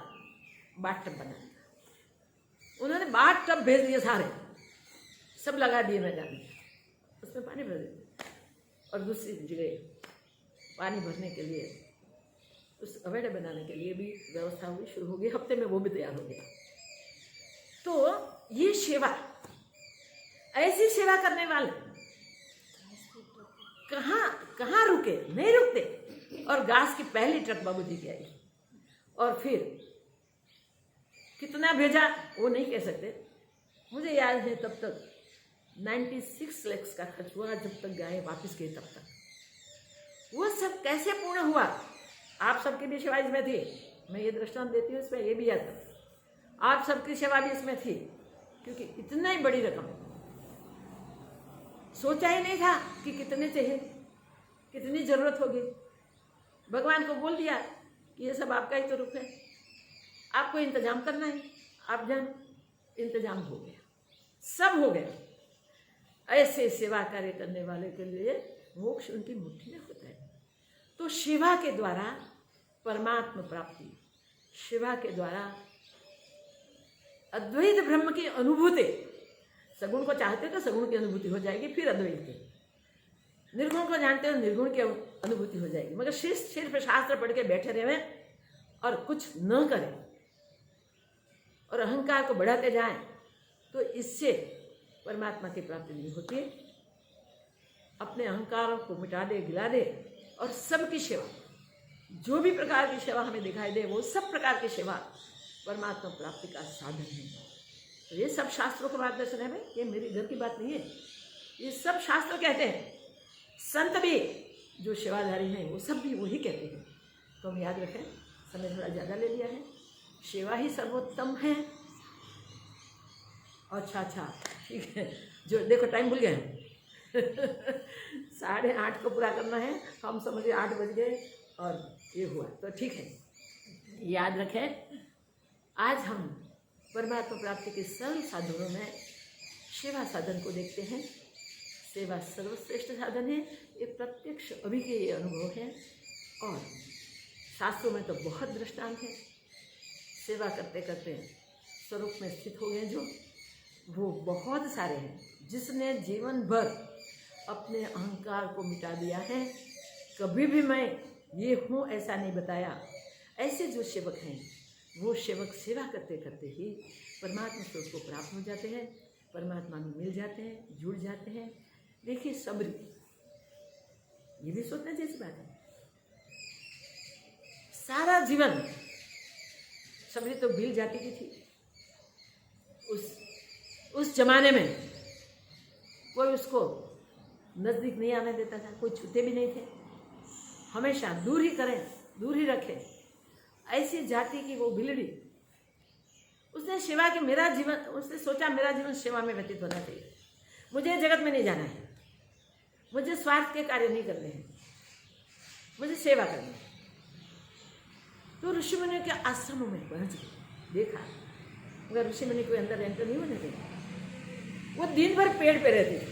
बाट टब बनाने का। उन्होंने बाट टब भेज दिए, सारे सब लगा दिए मैदान में, उसमें पानी भर दिया और दूसरी जगह पानी भरने के लिए उस अवेड़ा बनाने के लिए भी व्यवस्था हुई, शुरू हो गई, हफ्ते में वो भी तैयार हो गया। तो ये सेवा, ऐसी सेवा करने वाले कहाँ रुके, नहीं रुकते। और घास की पहली ट्रक बाबूजी की आई, और फिर कितना भेजा वो नहीं कह सकते। मुझे याद है तब तक 96 लाख का खर्च हुआ, जब तक गाय वापस गई तब तक। वो सब कैसे पूर्ण हुआ, आप सबकी भी सेवा इसमें थी, मैं ये दृष्टांत देती हूँ, इसमें ये भी याद था, आप सबकी सेवा भी इसमें थी, क्योंकि इतना ही बड़ी रकम सोचा ही नहीं था कि कितने चाहिए, कितनी जरूरत होगी। भगवान को बोल दिया कि ये सब आपका ही तो रूप है, आपको इंतजाम करना है, आप जान, इंतजाम हो गया, सब हो गया। ऐसे सेवा कार्य करने वाले के लिए मोक्ष उनकी मुट्ठी में होता है। तो सेवा के द्वारा परमात्मा प्राप्ति, सेवा के द्वारा अद्वैत ब्रह्म की अनुभूति, सगुण को चाहते तो सगुण की अनुभूति हो जाएगी, फिर अद्वैत की। निर्गुण को जानते हो निर्गुण की अनुभूति हो जाएगी। मगर सिर्फ शास्त्र पढ़ के बैठे रहे और कुछ न करें और अहंकार को बढ़ाते जाएं, तो इससे परमात्मा की प्राप्ति नहीं होती। अपने अहंकारों को मिटा दे, गिला दे, और सबकी सेवा, जो भी प्रकार की सेवा हमें दिखाई दे, वो सब प्रकार की सेवा परमात्मा प्राप्ति का साधन है। तो ये सब शास्त्रों का मार्गदर्शन है भाई, ये मेरे घर की बात नहीं है, ये सब शास्त्र कहते हैं। संत भी जो सेवाधारी हैं वो सब भी वही कहते हैं। तो हम याद रखें, समय थोड़ा ज़्यादा ले लिया है, सेवा ही सर्वोत्तम है। अच्छा ठीक है, जो देखो टाइम भूल गए हैं 8:30 को पूरा करना है, हम समझे 8 बज गए और ये हुआ, तो ठीक है। याद रखें, आज हम परमात्मा प्राप्ति के सरल साधनों में सेवा साधन को देखते हैं। सेवा सर्वश्रेष्ठ साधन है, ये प्रत्यक्ष अभी के ये अनुभव है, और शास्त्रों में तो बहुत दृष्टांत है। सेवा करते करते स्वरूप में स्थित हो गए जो, वो बहुत सारे हैं। जिसने जीवन भर अपने अहंकार को मिटा दिया है, कभी भी मैं ये हूँ ऐसा नहीं बताया, ऐसे जो सेवक हैं वो सेवक सेवा करते करते ही परमात्मा से उसको प्राप्त हो जाते हैं, परमात्मा में मिल जाते हैं, जुड़ जाते हैं। देखिए सबरी, ये भी सोचना जैसी बात है, सारा जीवन सबरी तो भील जाती की थी। उस जमाने में कोई उसको नजदीक नहीं आने देता था, कोई छूते भी नहीं थे, हमेशा दूर ही करें, दूर ही रखें। ऐसी जाति की वो बिलड़ी, उसने सेवा की, मेरा जीवन, उसने सोचा मेरा जीवन सेवा में व्यतीत होना चाहिए, मुझे जगत में नहीं जाना है, मुझे स्वार्थ के कार्य नहीं करने हैं, मुझे सेवा करनी है। तो ऋषि मुनि के आश्रमों में पहुंच गए, देखा, मगर ऋषि मुनि कोई अंदर एंटर नहीं होने देगा। वो दिन भर पेड़ पे रहते थे,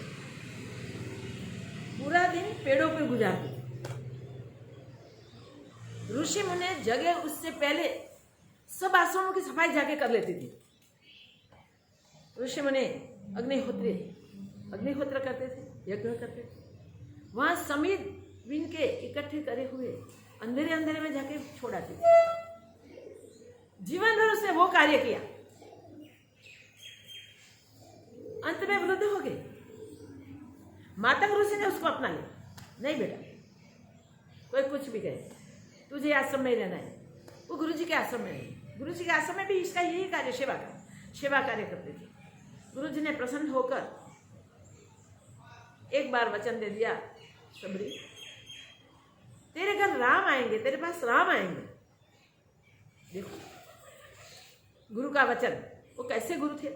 पूरा दिन पेड़ों पे गुजारते थे। ऋषि मुनि जगह उससे पहले सब आश्रमों की सफाई जाके कर लेती थी। ऋषि मुनि अग्निहोत्र करते थे, यज्ञ करते थे। वहां समीर बिन के इकट्ठे करे हुए अंधेरे अंधेरे में जाके छोड़ाते थे। जीवन भर उसने वो कार्य किया, अंत में वृद्ध हो गए। मातंग ऋषि ने उसको अपना लिया, नहीं बेटा कोई कुछ भी कहे तुझे आश्रम में रहना है। वो गुरु जी के आश्रम में रही। गुरु जी के आश्रम में भी इसका यही कार्य, सेवा कार्य करते थे। गुरु जी ने प्रसन्न होकर एक बार वचन दे दिया, सबरी तेरे घर राम आएंगे, तेरे पास राम आएंगे। देखो गुरु का वचन, वो कैसे गुरु थे?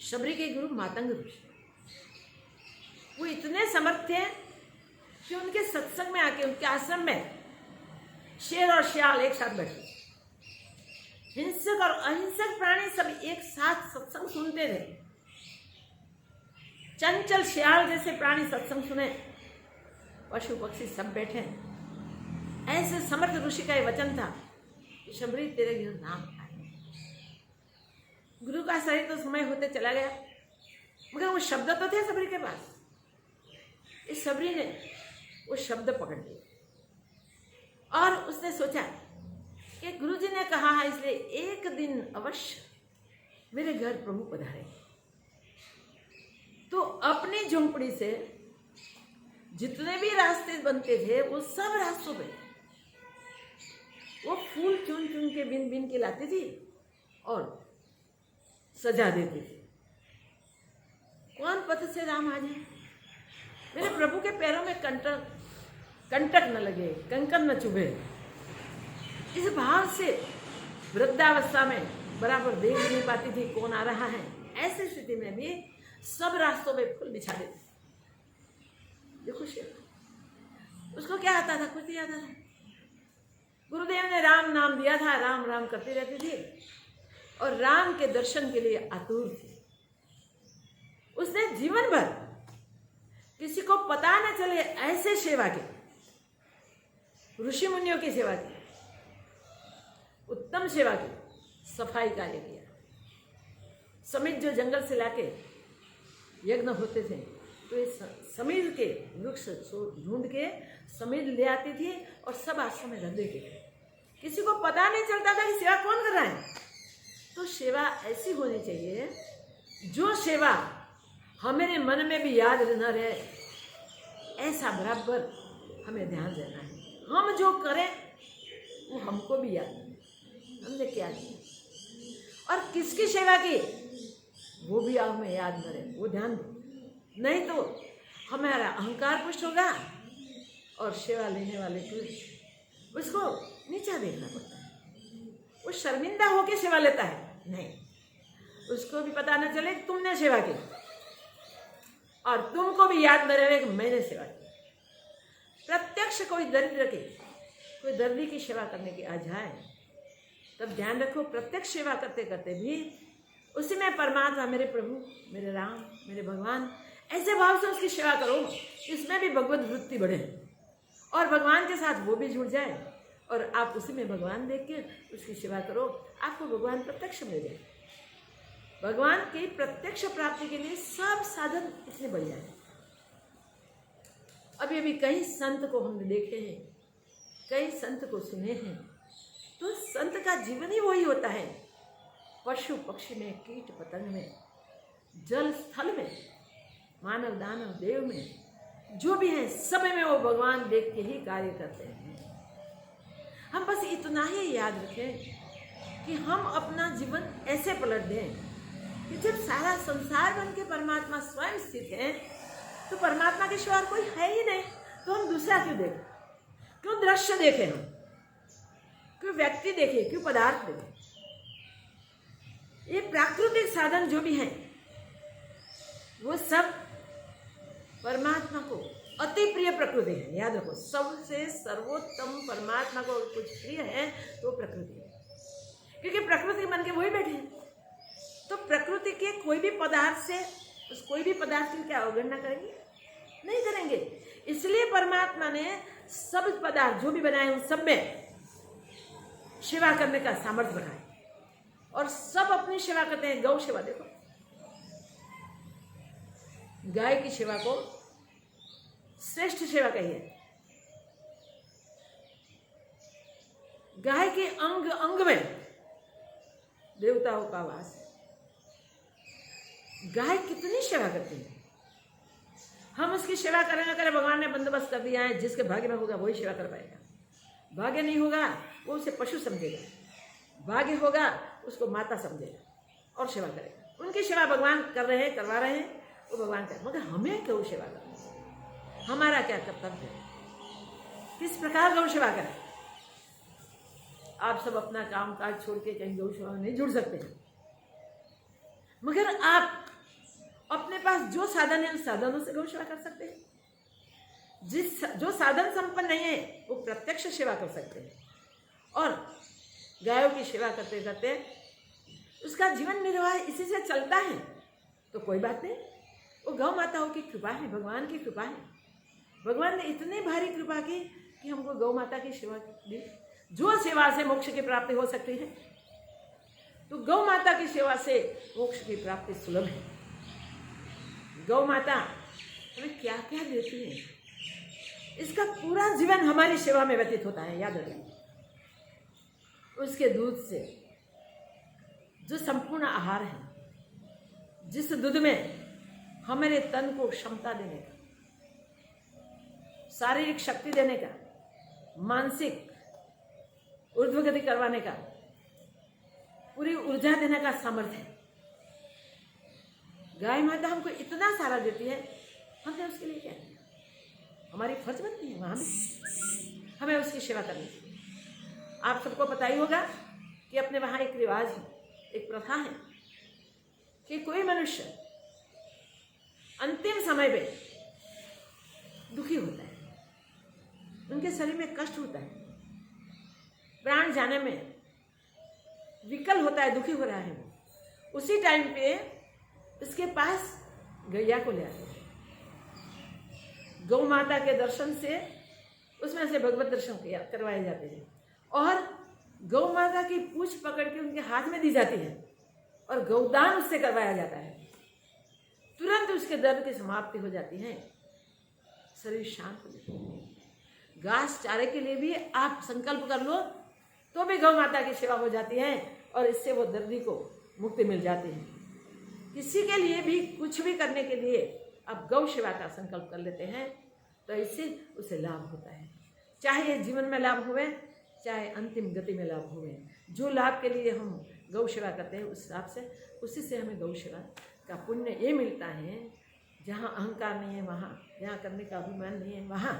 शबरी के गुरु मातंग ऋषि, वो इतने समर्थ थे कि उनके सत्संग में आके, उनके आश्रम में शेर और श्याल एक साथ बैठे, हिंसक और अहिंसक प्राणी सब एक साथ सत्संग सुनते थे। चंचल श्याल जैसे प्राणी सत्संग सुने, पशु पक्षी सब बैठे। ऐसे समर्थ ऋषि का ये वचन था कि शबरी तेरे घर नाम आए। गुरु का शरीर तो समय होते चला गया, मगर वो शब्द तो थे शबरी के पास। इस शबरी ने वो शब्द पकड़ लिए और उसने सोचा कि गुरुजी ने कहा है, इसलिए एक दिन अवश्य मेरे घर प्रभु पधारे। तो अपनी झोंपड़ी से जितने भी रास्ते बनते थे, वो सब रास्तों पे वो फूल चुन चुन के बिन बिन के लाती थी और सजा देती थी। कौन पथ से राम आ जाए, मेरे प्रभु के पैरों में कंटक न लगे, कंकन न चुभे। इस भाव से वृद्धावस्था में बराबर देख नहीं पाती थी कौन आ रहा है। ऐसी स्थिति में भी सब रास्तों में फूल बिछा देती। देखो शेर, उसको क्या आता था? कुछ नहीं आता था। गुरुदेव ने राम नाम दिया था, राम राम करती रहती थी और राम के दर्शन के लिए आतुर थी। उसने जीवन भर किसी को पता न चले ऐसे सेवा की, ऋषि मुनियों की सेवा की, उत्तम सेवा की, सफाई कार्य किया। समित जो जंगल से लाके यज्ञ होते थे, तो इस समित के वृक्ष ढूंढ के समित ले आती थी और सब आश्रम में रख देते थे। किसी को पता नहीं चलता था कि सेवा कौन कर रहा है। तो सेवा ऐसी होनी चाहिए, जो सेवा हमारे मन में भी याद न रहे, ऐसा बराबर हमें ध्यान देना है। हम जो करें वो हमको भी याद रहे, हमने क्या किया और किसकी सेवा की, वो भी हमें याद न रहे, वो ध्यान दो। नहीं तो हमारा अहंकार पुष्ट होगा और सेवा लेने वाले को उसको नीचा देखना पड़ता है। वो शर्मिंदा होकर सेवा लेता है, नहीं, उसको भी पता न चले कि तुमने सेवा की और तुमको भी याद न रहे कि मैंने सेवा की। प्रत्यक्ष कोई दर्दी की सेवा करने की आ जाए, तब ध्यान रखो, प्रत्यक्ष सेवा करते करते भी उसी में परमात्मा, मेरे प्रभु, मेरे राम, मेरे भगवान, ऐसे भाव से उसकी सेवा करो। इसमें भी भगवत वृत्ति बढ़े और भगवान के साथ वो भी जुड़ जाए और आप उसी में भगवान देख के उसकी सेवा करो। आपको भगवान प्रत्यक्ष मिल जाए। भगवान की प्रत्यक्ष प्राप्ति के लिए सब साधन इतने बढ़िया है। अभी अभी कई संत को हमने देखे हैं, कई संत को सुने हैं। तो संत का जीवन ही वही होता है, पशु पक्षी में, कीट पतंग में, जल स्थल में, मानव दानव देव में, जो भी है सब में वो भगवान देख के ही कार्य करते हैं। हम बस इतना ही याद रखें कि हम अपना जीवन ऐसे पलट दें कि जब सारा संसार बन के परमात्मा स्वयं स्थित है, तो परमात्मा के सिवा कोई है ही नहीं, तो हम दूसरा क्यों देखें? क्यों दृश्य देखें? हम क्यों व्यक्ति देखें? क्यों पदार्थ देखें? ये प्राकृतिक साधन जो भी हैं, वो सब परमात्मा को अति प्रिय प्रकृति है। याद रखो, सबसे सर्वोत्तम परमात्मा को कुछ प्रिय है तो प्रकृति है, क्योंकि प्रकृति बन के वही बैठे हैं। तो प्रकृति के कोई भी पदार्थ से, उस कोई भी पदार्थ की क्या अवगणना करेंगे? नहीं करेंगे। इसलिए परमात्मा ने सब पदार्थ जो भी बनाए उन सब में सेवा करने का सामर्थ्य रखा है और सब अपनी सेवा करते हैं। गौ सेवा देखो, गाय की सेवा को श्रेष्ठ सेवा कहिए। गाय के अंग अंग में देवताओं का वास है। गाय कितनी सेवा करती है। हम उसकी सेवा करें ना करें, भगवान ने बंदोबस्त कर दिया है, जिसके भाग्य में होगा वही सेवा कर पाएगा। भाग्य नहीं होगा वो उसे पशु समझेगा, भाग्य होगा उसको माता समझेगा और सेवा करेगा। उनकी सेवा भगवान कर रहे हैं, करवा रहे हैं, वो भगवान कर, मगर हमें गौ सेवा करनी, हमारा क्या कर्तव्य है, किस प्रकार गौ सेवा करें। आप सब अपना काम काज छोड़ के कहीं गौ सेवा में नहीं जुड़ सकते हैं, मगर आप अपने पास जो साधन है उन साधनों से गौ सेवा कर सकते हैं। जो साधन संपन्न नहीं है वो प्रत्यक्ष सेवा कर सकते हैं, और गायों की सेवा करते करते उसका जीवन निर्वाह इसी से चलता है, तो कोई बात नहीं, वो गौ माताओं की कृपा है, भगवान की कृपा है। भगवान ने इतनी भारी कृपा की कि हमको गौ माता की सेवा दी, जो सेवा से मोक्ष की प्राप्ति हो सकती है। तो गौ माता की सेवा से मोक्ष की प्राप्ति सुलभ है। गौ माता हमें क्या क्या देती है, इसका पूरा जीवन हमारी सेवा में व्यतीत होता है, याद रखें। उसके दूध से जो संपूर्ण आहार है, जिस दूध में हमारे तन को क्षमता देने का, शारीरिक शक्ति देने का, मानसिक ऊर्ध्वगति करवाने का, पूरी ऊर्जा देने का सामर्थ्य है। गाय माता हमको इतना सारा देती है, हमने उसके लिए क्या किया? हमारी फर्ज बनती है वहाँ भी हमें उसकी सेवा करनी चाहिए। आप सबको पता ही होगा कि अपने वहाँ एक रिवाज है, एक प्रथा है कि कोई मनुष्य अंतिम समय पे दुखी होता है, उनके शरीर में कष्ट होता है, प्राण जाने में विकल होता है, दुखी हो रहा है, उसी टाइम पे उसके पास गैया को ले आते हैं। गौ माता के दर्शन से उसमें से भगवत दर्शन करवाए जाते हैं, और गौ माता की पूंछ पकड़ के उनके हाथ में दी जाती है, और गौदान उससे करवाया जाता है। तुरंत उसके दर्द की समाप्ति हो जाती है, शरीर शांत हो जाता है। घास चारे के लिए भी आप संकल्प कर लो तो भी गौ माता की सेवा हो जाती है, और इससे वो दर्दी को मुक्ति मिल जाती है। किसी के लिए भी कुछ भी करने के लिए आप गौ सेवा का संकल्प कर लेते हैं तो इससे उसे लाभ होता है, चाहे जीवन में लाभ हुए, चाहे अंतिम गति में लाभ हुए। जो लाभ के लिए हम गौ सेवा करते हैं उस हिसाब से उसी से हमें गौ सेवा का पुण्य ये मिलता है। जहाँ अहंकार नहीं है वहाँ, जहाँ करने का अभिमान नहीं है वहाँ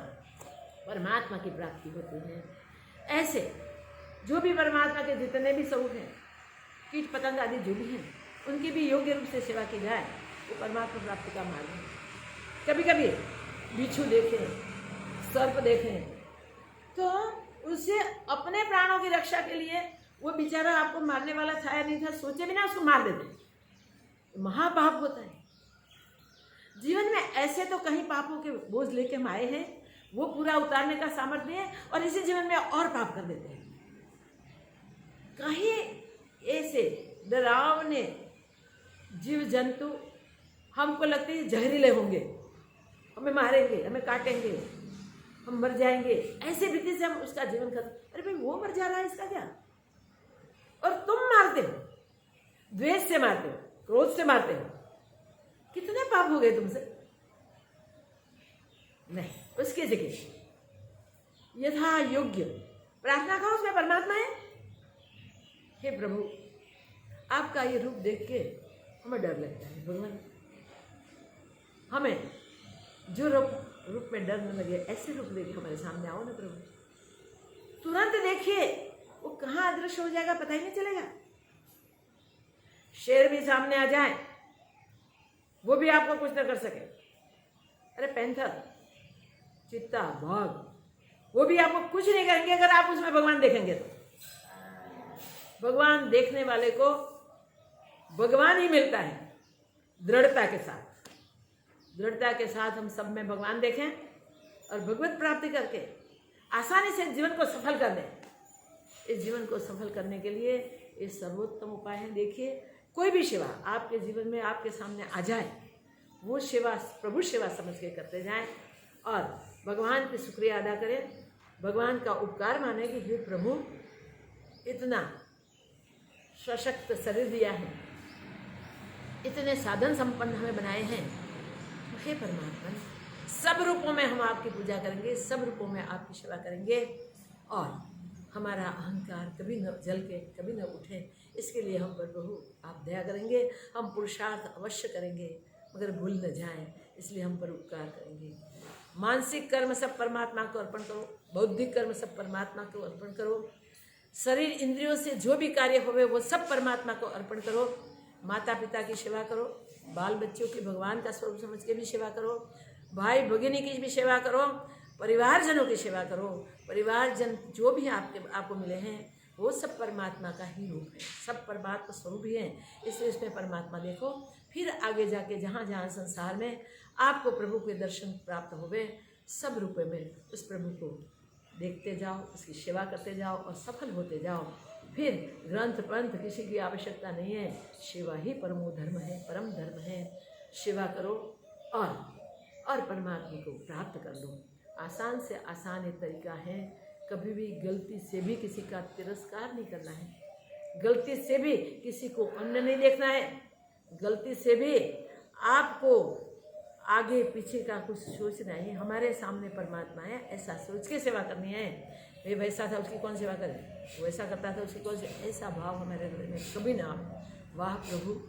परमात्मा की प्राप्ति होती है। ऐसे जो भी परमात्मा के जितने भी स्वरूप हैं, कीट पतंग आदि जो भी हैं, उनकी भी योग्य रूप से सेवा की जाए वो परमात्मा प्राप्ति का मार्ग है। कभी कभी बिच्छू देखें, सर्प देखें तो उससे अपने प्राणों की रक्षा के लिए वो बेचारा आपको मारने वाला छाया नहीं था, सोचे बिना उसको मार देते, महापाप होता है। जीवन में ऐसे तो कहीं पापों के बोझ लेके हम आए हैं, वो पूरा उतारने का सामर्थ्य है, और इसी जीवन में और पाप कर देते हैं। कहीं ऐसे डरावने जीव जंतु हमको लगते हैं जहरीले होंगे, हमें मारेंगे, हमें काटेंगे, हम मर जाएंगे, ऐसे विधि से हम उसका जीवन खत्म। अरे भाई वो मर जा रहा है, इसका क्या? और तुम मारते हो, द्वेष से मारते हो, क्रोध से मारते हो, कितने पाप हो गए तुमसे? नहीं, उसकी जगह यथा योग्य प्रार्थना करो, उसमें परमात्मा है। हे प्रभु, आपका ये रूप देख के हमें डर लगता है। भगवान, हमें जो रूप में डर न लगे, ऐसे रूप लेके हमारे सामने आओ ना प्रभु। तुरंत देखिए वो कहाँ अदृश्य हो जाएगा, पता ही नहीं चलेगा। शेर भी सामने आ जाए वो भी आपको कुछ न कर सके। अरे पैंथर, चित्ता, बाघ, वो भी आपको कुछ नहीं करेंगे अगर आप उसमें भगवान देखेंगे तो। भगवान देखने वाले को भगवान ही मिलता है, दृढ़ता के साथ। दृढ़ता के साथ हम सब में भगवान देखें और भगवत प्राप्ति करके आसानी से जीवन को सफल कर दें। इस जीवन को सफल करने के लिए ये सर्वोत्तम उपाय है। देखिए, कोई भी सेवा आपके जीवन में आपके सामने आ जाए, वो सेवा प्रभु सेवा समझ के करते जाएं और भगवान की शुक्रिया अदा करें, भगवान का उपकार माने कि हे प्रभु, इतना सशक्त शरीर दिया है, इतने साधन संपन्न हमें बनाए हैं। हे परमात्मा, सब रूपों में हम आपकी पूजा करेंगे, सब रूपों में आपकी सेवा करेंगे और हमारा अहंकार कभी न जल के कभी न उठे, इसके लिए हम पर प्रभु आप दया करेंगे। हम पुरुषार्थ अवश्य करेंगे मगर भूल न जाएं, इसलिए हम पर उपकार करेंगे। मानसिक कर्म सब परमात्मा को अर्पण करो, बौद्धिक कर्म सब परमात्मा को अर्पण करो, शरीर इंद्रियों से जो भी कार्य होवे वो सब परमात्मा को अर्पण करो। माता पिता की सेवा करो, बाल बच्चों की भगवान का स्वरूप समझ के भी सेवा करो, भाई भगिनी की भी सेवा करो, परिवारजनों की सेवा करो। परिवारजन जो भी आपको मिले हैं वो सब परमात्मा का ही रूप है, सब परमात्मा स्वरूप ही है, इसलिए इसमें परमात्मा देखो। फिर आगे जाके जहाँ जहाँ संसार में आपको प्रभु के दर्शन प्राप्त होवे, सब रूप में उस प्रभु को देखते जाओ, उसकी सेवा करते जाओ और सफल होते जाओ। फिर ग्रंथ पंथ किसी की आवश्यकता नहीं है, सेवा ही परमो धर्म है, परम धर्म है। सेवा करो और परमात्मा को प्राप्त कर लो। आसान से आसान एक तरीका है, कभी भी गलती से भी किसी का तिरस्कार नहीं करना है, गलती से भी किसी को अन्य नहीं देखना है, गलती से भी आपको आगे पीछे का कुछ सोचना है। हमारे सामने परमात्मा है, ऐसा सोच के सेवा करनी है। भाई वैसा था उसकी कौन सेवा करे, वैसा करता था उसकी कौन से, ऐसा भाव हमारे हृदय में कभी ना हो। वाह प्रभु,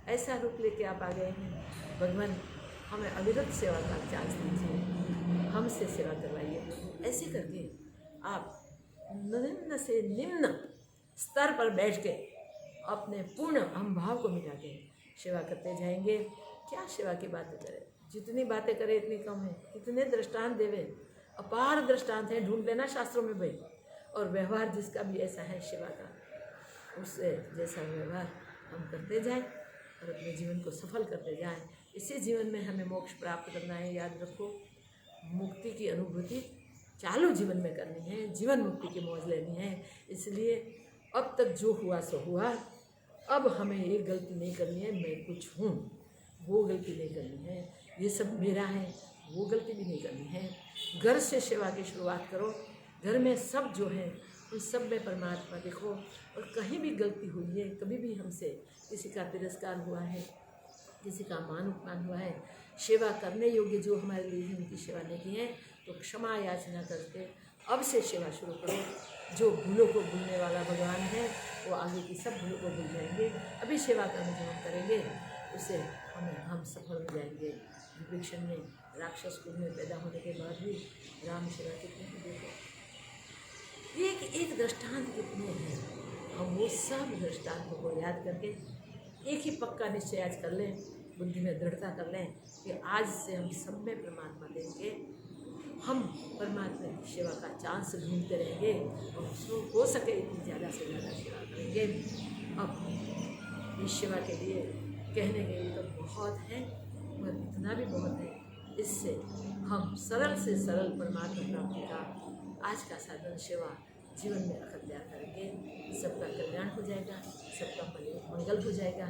ऐसा रूप लेके आप आ गए हैं। भगवान हमें अविरत सेवा का चांस दीजिए, हमसे सेवा करवाइए प्रभु। ऐसे करके आप निम्न से निम्न स्तर पर बैठ के अपने पूर्ण हम भाव को मिटा के सेवा करते जाएंगे। क्या सेवा की बातें करें, जितनी बातें करें इतनी कम है। कितने दृष्टांत देवे, अपार दृष्टांत हैं, ढूंढ लेना शास्त्रों में भाई। और व्यवहार जिसका भी ऐसा है सेवा का, उससे जैसा व्यवहार हम करते जाएं और अपने जीवन को सफल करते जाएं। इसी जीवन में हमें मोक्ष प्राप्त करना है। याद रखो, मुक्ति की अनुभूति चालू जीवन में करनी है, जीवन मुक्ति की मौज लेनी है। इसलिए अब तक जो हुआ सो हुआ, अब हमें ये गलती नहीं करनी है, मैं कुछ हूँ वो गलती नहीं करनी है, ये सब मेरा है वो गलती भी नहीं करनी है। घर से सेवा की शुरुआत करो, घर में सब जो है उन सब में परमात्मा देखो। और कहीं भी गलती हुई है, कभी भी हमसे किसी का तिरस्कार हुआ है, किसी का मान अपमान हुआ है, सेवा करने योग्य जो हमारे लिए उनकी सेवा नहीं की है, तो क्षमा याचना करके अब से सेवा शुरू करो। जो भूलों को भूलने वाला भगवान है वो आगे की सब भूलों को भूल जाएंगे। अभी सेवा करने जो हम करेंगे उससे हम सफल हो जाएंगे। विभीषण ने राक्षस कुल में पैदा होने के बाद भी राम सेवा कितनी, देखो एक एक दृष्टांत कितने हैं। हम वो सब दृष्टांतों को याद करके एक ही पक्का निश्चय आज कर लें, बुद्धि में दृढ़ता कर लें कि आज से हम सब में परमात्मा देंगे, हम परमात्मा की सेवा का चांस ढूंढते रहेंगे और उसको हो सके इतनी ज़्यादा से ज़्यादा सेवा करेंगे। अब इस सेवा के लिए कहने के लिए तो बहुत है, मगर इतना भी बहुत है, इससे हम सरल से सरल परमात्मा प्राप्ति का आज का साधन सेवा जीवन में अखत्यार करेंगे। सबका कल्याण हो जाएगा, सबका मंगल हो जाएगा,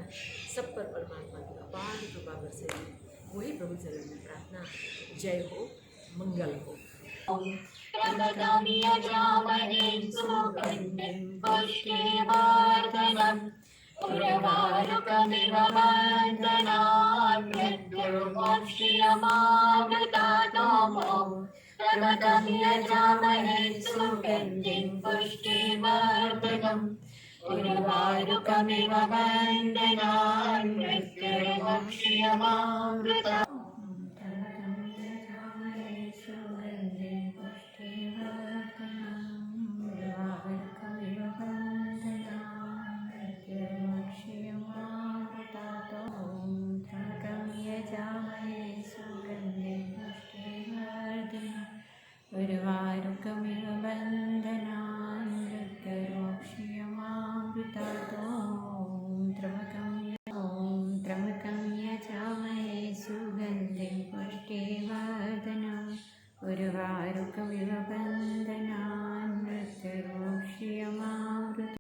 सब पर परमात्मा की अपार कृपा बरसेगी। वही प्रभु चरण में प्रार्थना। जय हो, मंगल हो। उर्वारुकमिव बन्धनान् मृत्युर्मोक्षयमामृतातोमो प्रमदं यजामहे सुगन्धिं पुष्टिवर्धनम्। उर्वारुकमिव बन्धनान् मृत्युर्मोक्षयमामृतातोमो